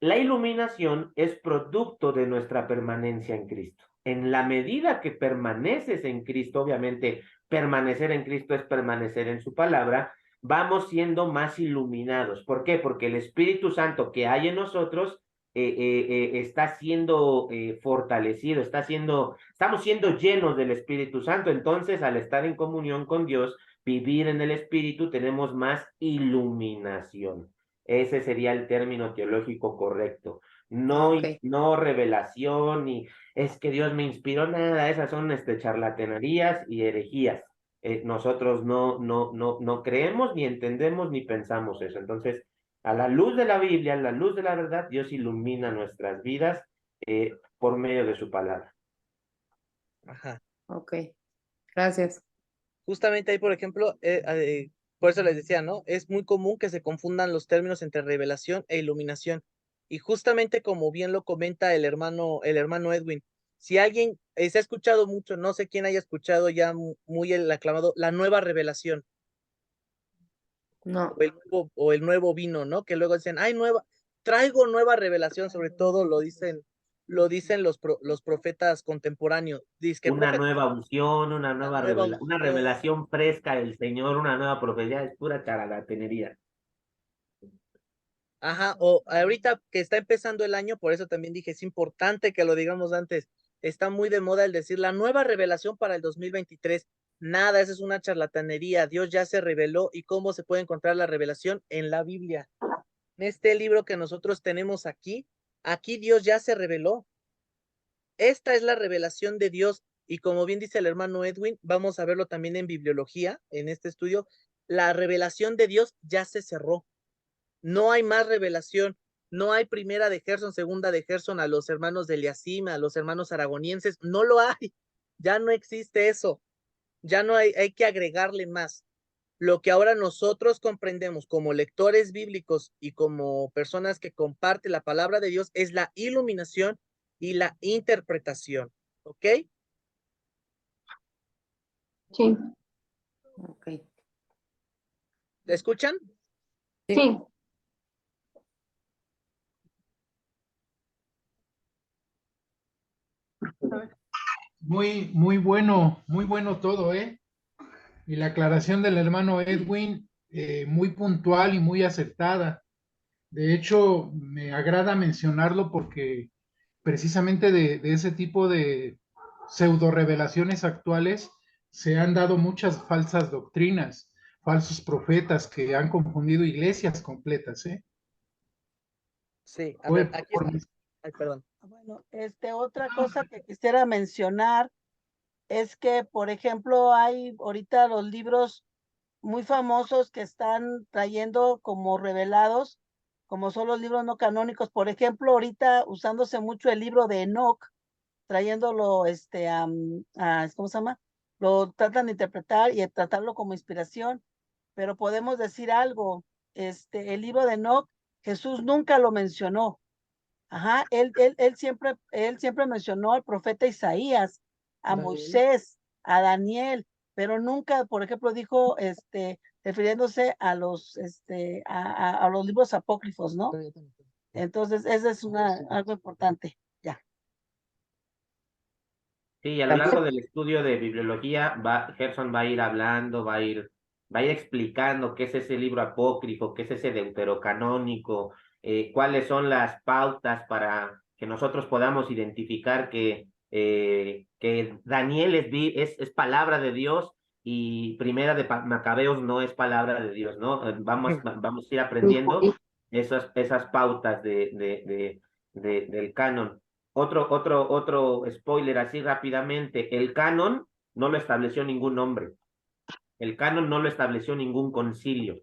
La iluminación es producto de nuestra permanencia en Cristo. En la medida que permaneces en Cristo, obviamente permanecer en Cristo es permanecer en su palabra, vamos siendo más iluminados. ¿Por qué? Porque el Espíritu Santo que hay en nosotros está siendo fortalecido, estamos siendo llenos del Espíritu Santo. Entonces, al estar en comunión con Dios, vivir en el Espíritu, tenemos más iluminación. Ese sería el término teológico correcto. No revelación, ni es que Dios me inspiró, nada, esas son charlatanerías y herejías. Nosotros no creemos, ni entendemos, ni pensamos eso. Entonces, a la luz de la Biblia, a la luz de la verdad, Dios ilumina nuestras vidas por medio de su palabra. Ajá. Ok, gracias. Justamente ahí, por ejemplo, por eso les decía, ¿no? Es muy común que se confundan los términos entre revelación e iluminación. Y justamente como bien lo comenta el hermano Edwin, si alguien se ha escuchado mucho, no sé quién haya escuchado ya muy el aclamado, la nueva revelación No, o el nuevo vino, ¿no? Que luego dicen, ay, traigo nueva revelación, sobre todo lo dicen lo dicen los profetas contemporáneos. Dice que Una nueva unción, una nueva nueva una unción. revelación fresca del Señor, una nueva profecía, es pura charlatanería. Ajá, o ahorita que está empezando el año, por eso también dije, es importante que lo digamos antes. Está muy de moda el decir la nueva revelación para el 2023. Nada, eso es una charlatanería. Dios ya se reveló. ¿Y cómo se puede encontrar la revelación? En la Biblia. En este libro que nosotros tenemos aquí Dios ya se reveló. Esta es la revelación de Dios. Y como bien dice el hermano Edwin, vamos a verlo también en bibliología, en este estudio, la revelación de Dios ya se cerró. No hay más revelación, no hay primera de Gerson, segunda de Gerson a los hermanos de Eliasim, a los hermanos aragonienses, no lo hay, ya no existe eso, ya no hay que agregarle más. Lo que ahora nosotros comprendemos como lectores bíblicos y como personas que comparten la palabra de Dios es la iluminación y la interpretación, ¿ok? Sí, Ok. ¿Le escuchan? sí. Muy bueno todo, ¿eh? Y la aclaración del hermano Edwin, muy puntual y muy acertada. De hecho, me agrada mencionarlo porque precisamente de ese tipo de pseudo revelaciones actuales se han dado muchas falsas doctrinas, falsos profetas que han confundido iglesias completas, ¿eh? Sí, a Fue ver, aquí por está. Ay, perdón. Bueno, otra cosa que quisiera mencionar es que, por ejemplo, hay ahorita los libros muy famosos que están trayendo como revelados, como son los libros no canónicos. Por ejemplo, ahorita usándose mucho el libro de Enoch, trayéndolo, ¿cómo se llama? Lo tratan de interpretar y de tratarlo como inspiración, pero podemos decir algo, el libro de Enoch, Jesús nunca lo mencionó. Ajá, él siempre mencionó al profeta Isaías, a Daniel. Moisés, a Daniel, pero nunca, por ejemplo, dijo, refiriéndose a a los libros apócrifos, ¿no? Entonces, esa es algo importante. Ya. Sí, a lo largo del estudio de bibliología, Gerson va a ir hablando, va a ir explicando qué es ese libro apócrifo, qué es ese deuterocanónico, cuáles son las pautas para que nosotros podamos identificar que Daniel es palabra de Dios y Primera de Macabeos no es palabra de Dios, ¿no? Vamos a ir aprendiendo esas pautas del canon. Otro spoiler así rápidamente. El canon no lo estableció ningún hombre. El canon no lo estableció ningún concilio.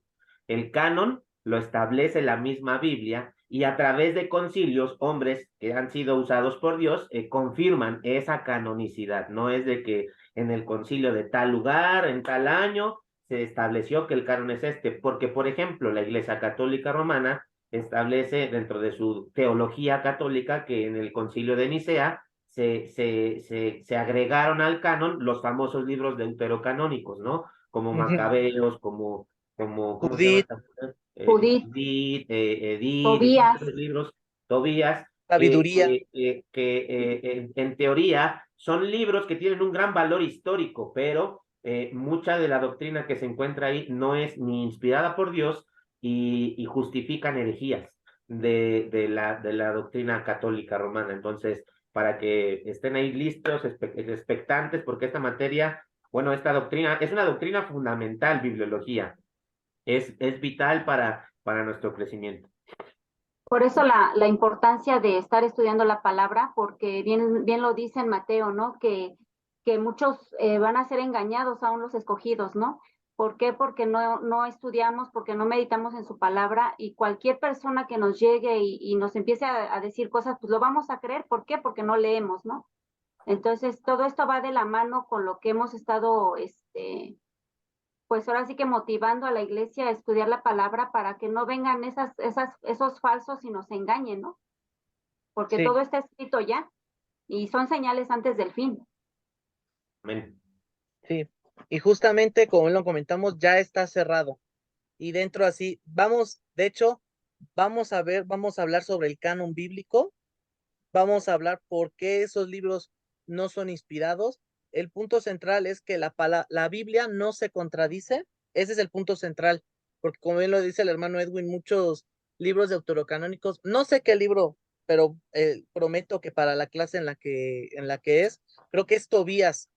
El canon lo establece la misma Biblia y a través de concilios, hombres que han sido usados por Dios, confirman esa canonicidad. No es de que en el concilio de tal lugar, en tal año, se estableció que el canon es este. Porque, por ejemplo, la Iglesia Católica Romana establece dentro de su teología católica que en el concilio de Nicea se agregaron al canon los famosos libros deuterocanónicos, ¿no? Como Macabeos, ¿cómo se llama Judith, esta mujer? Judith, Judith, Edith, y todos Tobías, esos libros, Tobías, sabiduría. en teoría son libros que tienen un gran valor histórico, pero mucha de la doctrina que se encuentra ahí no es ni inspirada por Dios y justifican herejías de la doctrina católica romana. Entonces, para que estén ahí listos, expectantes, porque esta materia, bueno, esta doctrina es una doctrina fundamental, bibliología, es vital para nuestro crecimiento. por eso la importancia de estar estudiando la palabra, porque bien lo dice en Mateo, ¿no? Que muchos van a ser engañados, aún los escogidos, ¿no? ¿Por qué? Porque no estudiamos, porque no meditamos en su palabra y cualquier persona que nos llegue y nos empiece a decir cosas, pues lo vamos a creer. ¿Por qué? Porque no leemos, ¿no? Entonces, todo esto va de la mano con lo que hemos estado, pues ahora sí que motivando a la iglesia a estudiar la palabra para que no vengan esos falsos y nos engañen, ¿no? Porque Sí, todo está escrito ya y son señales antes del fin. Amén. sí. Y justamente como lo comentamos, ya está cerrado. Y dentro así, de hecho, vamos a hablar sobre el canon bíblico vamos a hablar por qué esos libros no son inspirados. El punto central es que la Biblia no se contradice. Ese es el punto central, porque como bien lo dice el hermano Edwin, muchos libros deuterocanónicos, no sé qué libro, pero prometo que para la clase en la que es, creo que es Tobías,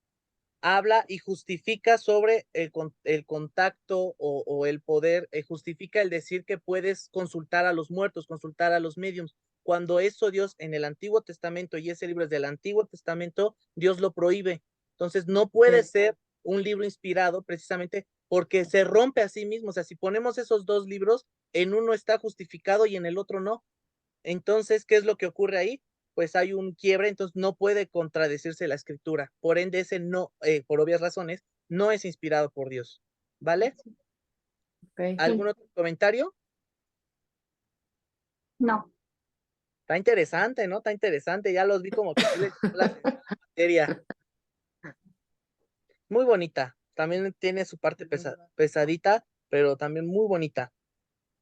habla y justifica sobre el contacto o el poder, justifica el decir que puedes consultar a los muertos, consultar a los mediums, cuando eso Dios en el Antiguo Testamento, y ese libro es del Antiguo Testamento, Dios lo prohíbe. Entonces no puede ser un libro inspirado precisamente porque se rompe a sí mismo. O sea, si ponemos esos dos libros, en uno está justificado y en el otro no. Entonces, ¿qué es lo que ocurre ahí? Pues hay un quiebre, entonces no puede contradecirse la escritura. Por ende, ese no, por obvias razones, no es inspirado por Dios. ¿Vale? Okay. ¿Algún otro comentario? No. Está interesante, ¿no? Está interesante. Ya los vi como que sí les gustó la materia. Muy bonita. También tiene su parte pesadita, pero también muy bonita.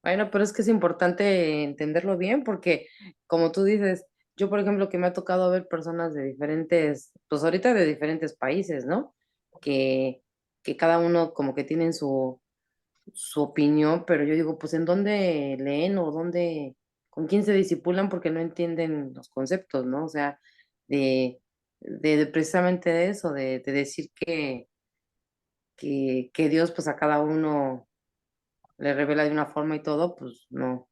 Bueno, pero es que es importante entenderlo bien porque, como tú dices, yo, por ejemplo, que me ha tocado ver personas de diferentes, pues ahorita de diferentes países, ¿no? Que, que cada uno como que tienen su opinión, pero yo digo, pues, ¿en dónde leen o dónde, con quién se disipulan? Porque no entienden los conceptos, ¿no? O sea, de, de precisamente de eso, de decir que Dios, pues, a cada uno le revela de una forma y todo, pues, no.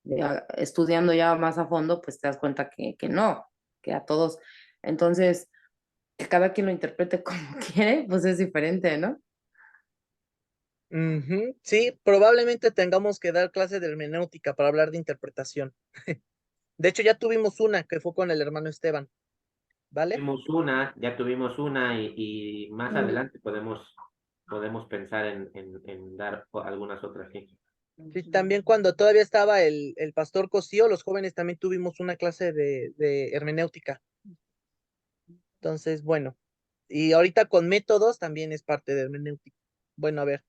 Ya estudiando ya más a fondo, pues, te das cuenta que no, que a todos. Entonces, que cada quien lo interprete como quiere, pues, es diferente, ¿no? Ujú. Sí, probablemente tengamos que dar clase de hermenéutica para hablar de interpretación. De hecho, ya tuvimos una que fue con el hermano Esteban. ¿Vale? Ya tuvimos una y más adelante podemos pensar en dar algunas otras. Sí. Sí, también cuando todavía estaba el pastor Cosío, los jóvenes también tuvimos una clase de hermenéutica. Entonces, bueno, y ahorita con métodos también es parte de hermenéutica. Bueno, a ver,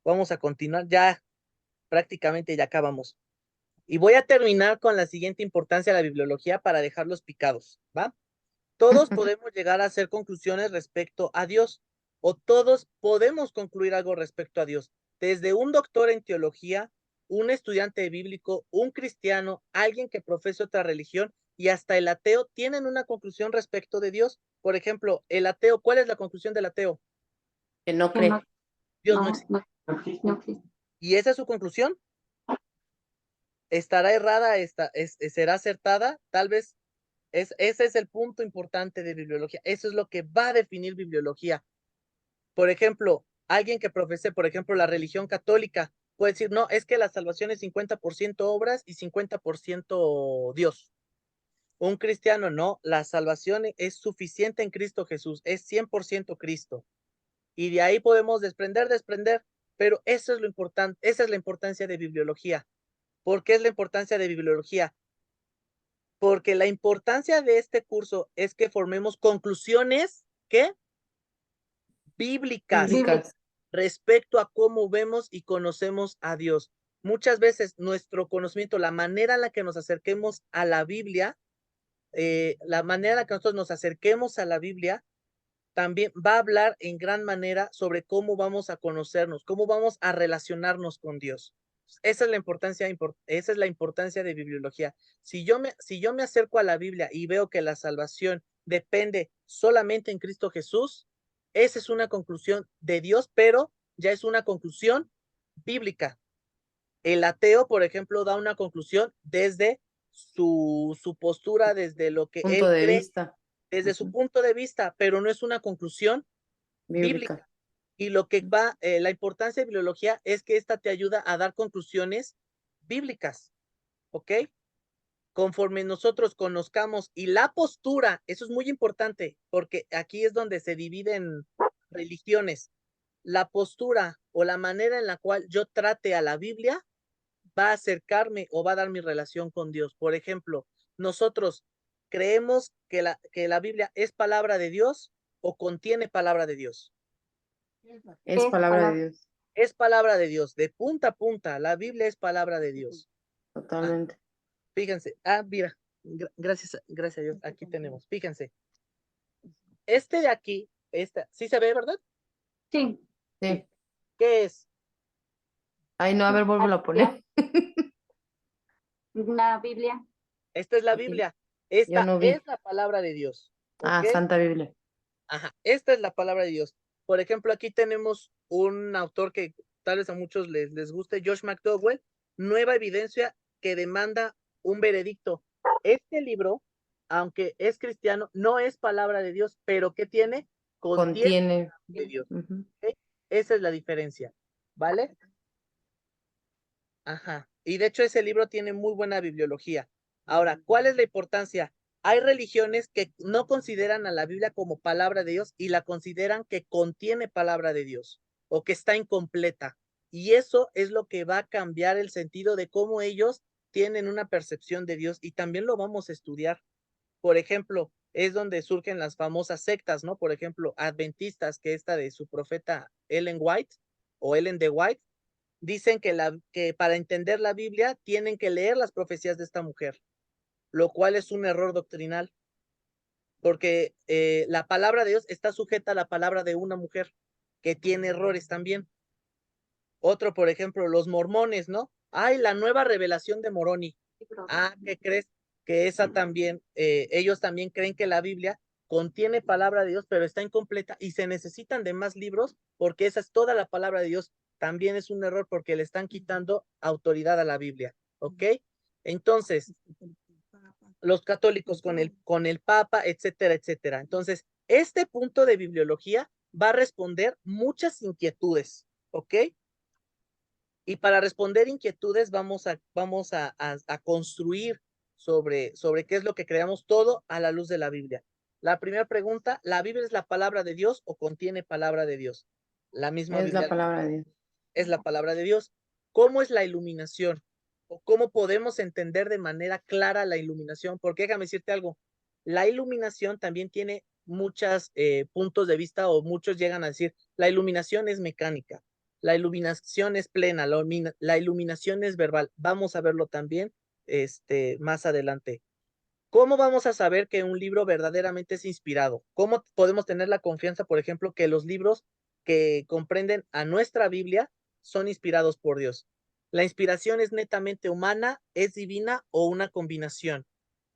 vamos a continuar. Ya prácticamente ya acabamos. Y voy a terminar con la siguiente importancia de la bibliología para dejarlos picados, ¿va? Todos podemos llegar a hacer conclusiones respecto a Dios, o todos podemos concluir algo respecto a Dios. Desde un doctor en teología, un estudiante bíblico, un cristiano, alguien que profesa otra religión y hasta el ateo tienen una conclusión respecto de Dios. Por ejemplo, el ateo, ¿cuál es la conclusión del ateo? Que no Que cree. no, Dios no existe. no existe. ¿Y esa es su conclusión? ¿Estará errada? ¿Será acertada? Tal vez ese es el punto importante de bibliología. Eso es lo que va a definir bibliología. Por ejemplo, alguien que profese, por ejemplo, la religión católica, puede decir, no, es que la salvación es 50% obras y 50% Dios. Un cristiano, no, la salvación es suficiente en Cristo Jesús, es 100% Cristo. Y de ahí podemos desprender, pero eso es lo importante, esa es la importancia de bibliología. ¿Por qué es la importancia de bibliología? Porque la importancia de este curso es que formemos conclusiones, ¿qué? Bíblicas Bíblicas. respecto a cómo vemos y conocemos a Dios. Muchas veces nuestro conocimiento, la manera en la que nos acerquemos a la Biblia, la manera en la que nosotros nos acerquemos a la Biblia, también va a hablar en gran manera sobre cómo vamos a conocernos, cómo vamos a relacionarnos con Dios. Esa es la importancia de bibliología. Si yo me acerco a la Biblia y veo que la salvación depende solamente en Cristo Jesús, esa es una conclusión de Dios, pero ya es una conclusión bíblica. El ateo, por ejemplo, da una conclusión desde su postura, desde lo que Punto él de cree, vista. desde su punto de vista, pero no es una conclusión bíblica. Bíblica. Y lo que va, la importancia de bibliología es que esta te ayuda a dar conclusiones bíblicas, ¿ok? Conforme nosotros conozcamos y la postura, eso es muy importante, porque aquí es donde se dividen religiones. La postura o la manera en la cual yo trate a la Biblia va a acercarme o va a dar mi relación con Dios. Por ejemplo, nosotros creemos que la Biblia es palabra de Dios o contiene palabra de Dios. Es palabra de Dios. Es palabra de Dios, de punta a punta, la Biblia es palabra de Dios. Totalmente. Fíjense, mira, Gracias, gracias a Dios. Aquí tenemos. Fíjense. Este de aquí, ¿sí se ve, verdad? Sí. Sí. ¿Qué es? Ay, no, a ver, vuélvelo a poner. Una Biblia. Esta es la Ok, Biblia. yo Esta no vi. es la palabra de Dios. Ah, ¿Ok? Santa Biblia. Ajá, esta es la palabra de Dios. Por ejemplo, aquí tenemos un autor que tal vez a muchos les guste, Josh McDowell, Nueva evidencia que demanda un veredicto. Este libro, aunque es cristiano, no es palabra de Dios, pero ¿qué tiene? Contiene Contiene. de Dios. Ujú. ¿Ok? Esa es la diferencia, ¿vale? Ajá. Y de hecho ese libro tiene muy buena bibliología. Ahora, ¿cuál es la importancia? Hay religiones que no consideran a la Biblia como palabra de Dios y la consideran que contiene palabra de Dios o que está incompleta. Y eso es lo que va a cambiar el sentido de cómo ellos tienen una percepción de Dios y también lo vamos a estudiar. Por ejemplo, es donde surgen las famosas sectas, ¿no? Por ejemplo, adventistas, que esta de su profeta Ellen White o Ellen de White, dicen que para entender la Biblia tienen que leer las profecías de esta mujer, lo cual es un error doctrinal, porque la palabra de Dios está sujeta a la palabra de una mujer que tiene errores también. Otro, por ejemplo, los mormones, ¿no? Ay, la nueva revelación de Moroni. Ah, ¿qué crees? Que esa también, ellos también creen que la Biblia contiene palabra de Dios, pero está incompleta y se necesitan de más libros porque esa es toda la palabra de Dios. También es un error porque le están quitando autoridad a la Biblia, ¿ok? Entonces, los católicos con el Papa, etcétera, etcétera. Entonces, este punto de bibliología va a responder muchas inquietudes, ¿ok? Y para responder inquietudes vamos a construir sobre qué es lo que creamos todo a la luz de la Biblia. La primera pregunta, ¿la Biblia es la palabra de Dios o contiene palabra de Dios? La misma Es la Biblia palabra de Dios. es la palabra de Dios. ¿Cómo es la iluminación? ¿O cómo podemos entender de manera clara la iluminación? Porque déjame decirte algo, la iluminación también tiene muchos puntos de vista o muchos llegan a decir, la iluminación es mecánica, la iluminación es plena, la iluminación es verbal. Vamos a verlo también más adelante. ¿Cómo vamos a saber que un libro verdaderamente es inspirado? ¿Cómo podemos tener la confianza, por ejemplo, que los libros que comprenden a nuestra Biblia son inspirados por Dios? ¿La inspiración es netamente humana, es divina o una combinación?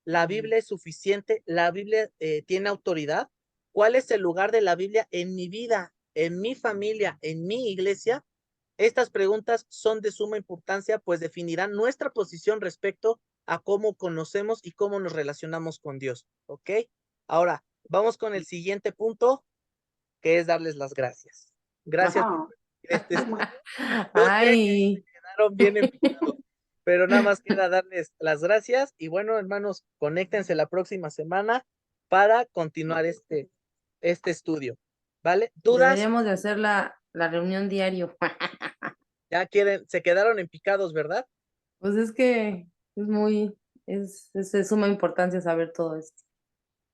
¿La Biblia es suficiente? ¿La Biblia tiene autoridad? ¿Cuál es el lugar de la Biblia en mi vida, en mi familia, en mi iglesia? Estas preguntas son de suma importancia, pues definirán nuestra posición respecto a cómo conocemos y cómo nos relacionamos con Dios, ¿ok? Ahora, vamos con el siguiente punto, que es darles las gracias. Gracias por Ajá. este estudio. Yo sé que Ay, se quedaron bien empezados, pero nada más queda darles las gracias y bueno, hermanos, conéctense la próxima semana para continuar este estudio, ¿vale? ¿Dudas? deberíamos de hacer la reunión diario. Ya quieren, se quedaron en picados, ¿verdad? Pues es que es de suma importancia saber todo esto.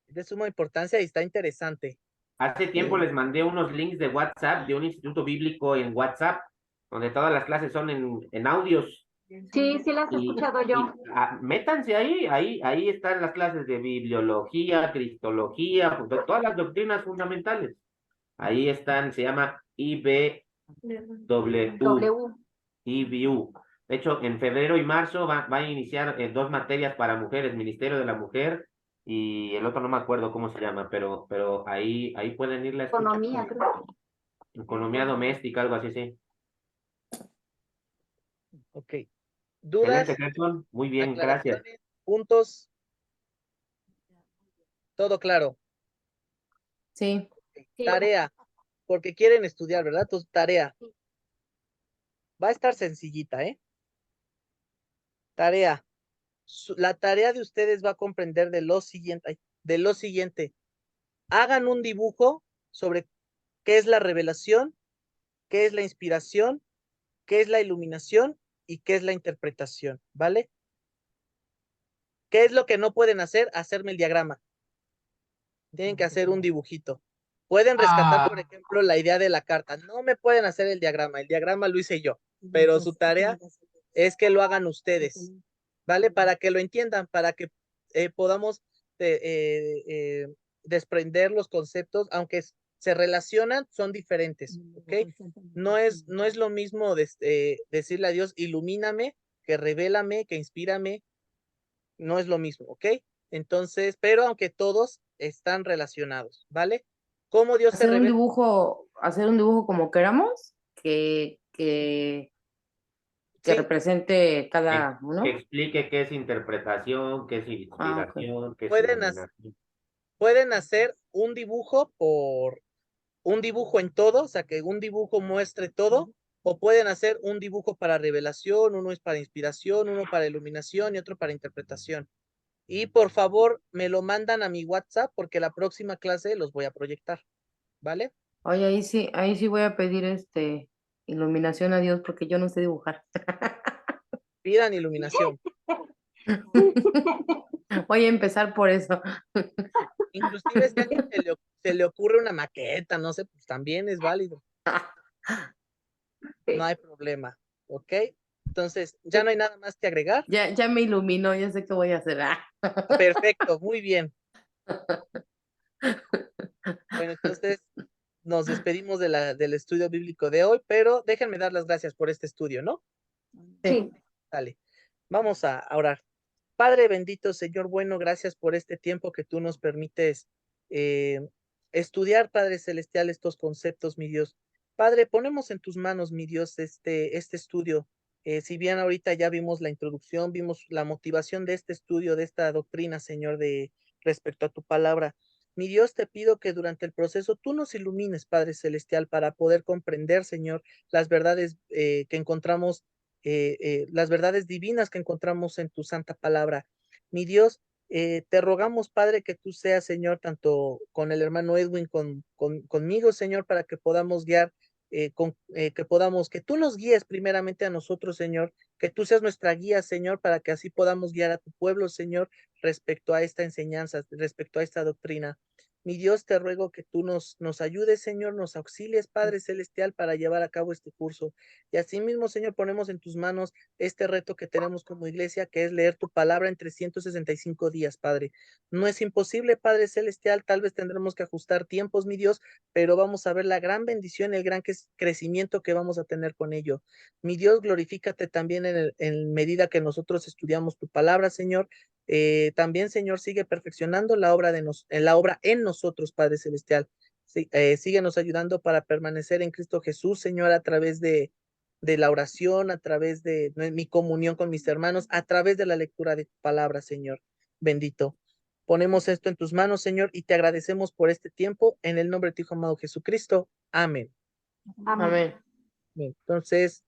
De suma importancia y está interesante. Hace tiempo les mandé unos links de WhatsApp de un instituto bíblico en WhatsApp, donde todas las clases son en audios. Sí, sí las he escuchado yo. Métanse ahí están las clases de bibliología, cristología, todas las doctrinas fundamentales. Ahí están, se llama IBW, W. IBU. De hecho, en febrero y marzo va a iniciar dos materias para mujeres, Ministerio de la Mujer y el otro no me acuerdo cómo se llama, pero ahí pueden irla a escuchar. Economía, creo. Economía doméstica, algo así, sí. Ok. Excelente, ¿Dudas? Gerson. Muy bien, gracias. ¿Aclaraciones? ¿Puntos? Todo claro. Sí, Sí. Tarea, porque quieren estudiar, ¿verdad? Tu tarea. Va a estar sencillita, ¿eh? Tarea. La tarea de ustedes va a comprender de lo siguiente. Hagan un dibujo sobre qué es la revelación, qué es la inspiración, qué es la iluminación y qué es la interpretación, ¿vale? ¿Qué es lo que no pueden hacer? Hacerme el diagrama. Tienen que hacer un dibujito. Pueden rescatar, por ejemplo, la idea de la carta. No me pueden hacer el diagrama lo hice yo, pero su tarea es que lo hagan ustedes, ¿vale? Para que lo entiendan, para que podamos desprender los conceptos, aunque se relacionan, son diferentes, ¿ok? No es lo mismo decirle a Dios, ilumíname, que revélame, que inspírame, no es lo mismo, ¿ok? Entonces, pero aunque todos están relacionados, ¿vale? ¿Cómo Dios se Hacer un revela? dibujo como queramos, que Sí, represente Que, cada que uno. explique qué es interpretación, qué es Ah, ok. inspiración, qué es pueden, iluminación. pueden hacer un dibujo un dibujo en todo, o sea, que un dibujo muestre todo, o pueden hacer un dibujo para revelación, uno es para inspiración, uno para iluminación y otro para interpretación. Y por favor, me lo mandan a mi WhatsApp porque la próxima clase los voy a proyectar, ¿vale? Oye, ahí sí voy a pedir iluminación a Dios porque yo no sé dibujar. Pidan iluminación. Voy a empezar por eso. Inclusive si a alguien se le ocurre una maqueta, no sé, pues también es válido. No hay problema, ¿ok? Entonces, ya no hay nada más que agregar. Ya me iluminó, ya sé qué voy a hacer. Perfecto, muy bien. Bueno, entonces nos despedimos del estudio bíblico de hoy, pero déjenme dar las gracias por este estudio, ¿no? Sí. Dale, vamos a orar. Padre bendito, Señor bueno, gracias por este tiempo que tú nos permites eh, estudiar, Padre Celestial, estos conceptos, mi Dios. Padre, ponemos en tus manos, mi Dios, este estudio. Si bien ahorita ya vimos la introducción, vimos la motivación de este estudio, de esta doctrina, Señor, de respecto a tu palabra. Mi Dios, te pido que durante el proceso tú nos ilumines, Padre Celestial, para poder comprender, Señor, las verdades que encontramos las verdades divinas que encontramos en tu santa palabra. Mi Dios, te rogamos, Padre, que tú seas, Señor, tanto con el hermano Edwin, conmigo, Señor, para que podamos guiar, que tú nos guíes primeramente a nosotros, Señor, que tú seas nuestra guía, Señor, para que así podamos guiar a tu pueblo, Señor, respecto a esta enseñanza, respecto a esta doctrina. Mi Dios, te ruego que tú nos ayudes, Señor, nos auxilies, Padre Celestial, para llevar a cabo este curso. Y asimismo, Señor, ponemos en tus manos este reto que tenemos como iglesia, que es leer tu palabra en 365 días, Padre. No es imposible, Padre Celestial, tal vez tendremos que ajustar tiempos, mi Dios, pero vamos a ver la gran bendición, el gran crecimiento que vamos a tener con ello. Mi Dios, glorifícate también en medida que nosotros estudiamos tu palabra, Señor. También, Señor, sigue perfeccionando la obra, la obra en nosotros, Padre Celestial. Sí, síguenos ayudando para permanecer en Cristo Jesús, Señor, a través de la oración, a través de mi comunión con mis hermanos, a través de la lectura de tu palabra, Señor. Bendito. Ponemos esto en tus manos, Señor, y te agradecemos por este tiempo en el nombre de tu Hijo amado Jesucristo. Amén. Amén. Amén. Bien, entonces,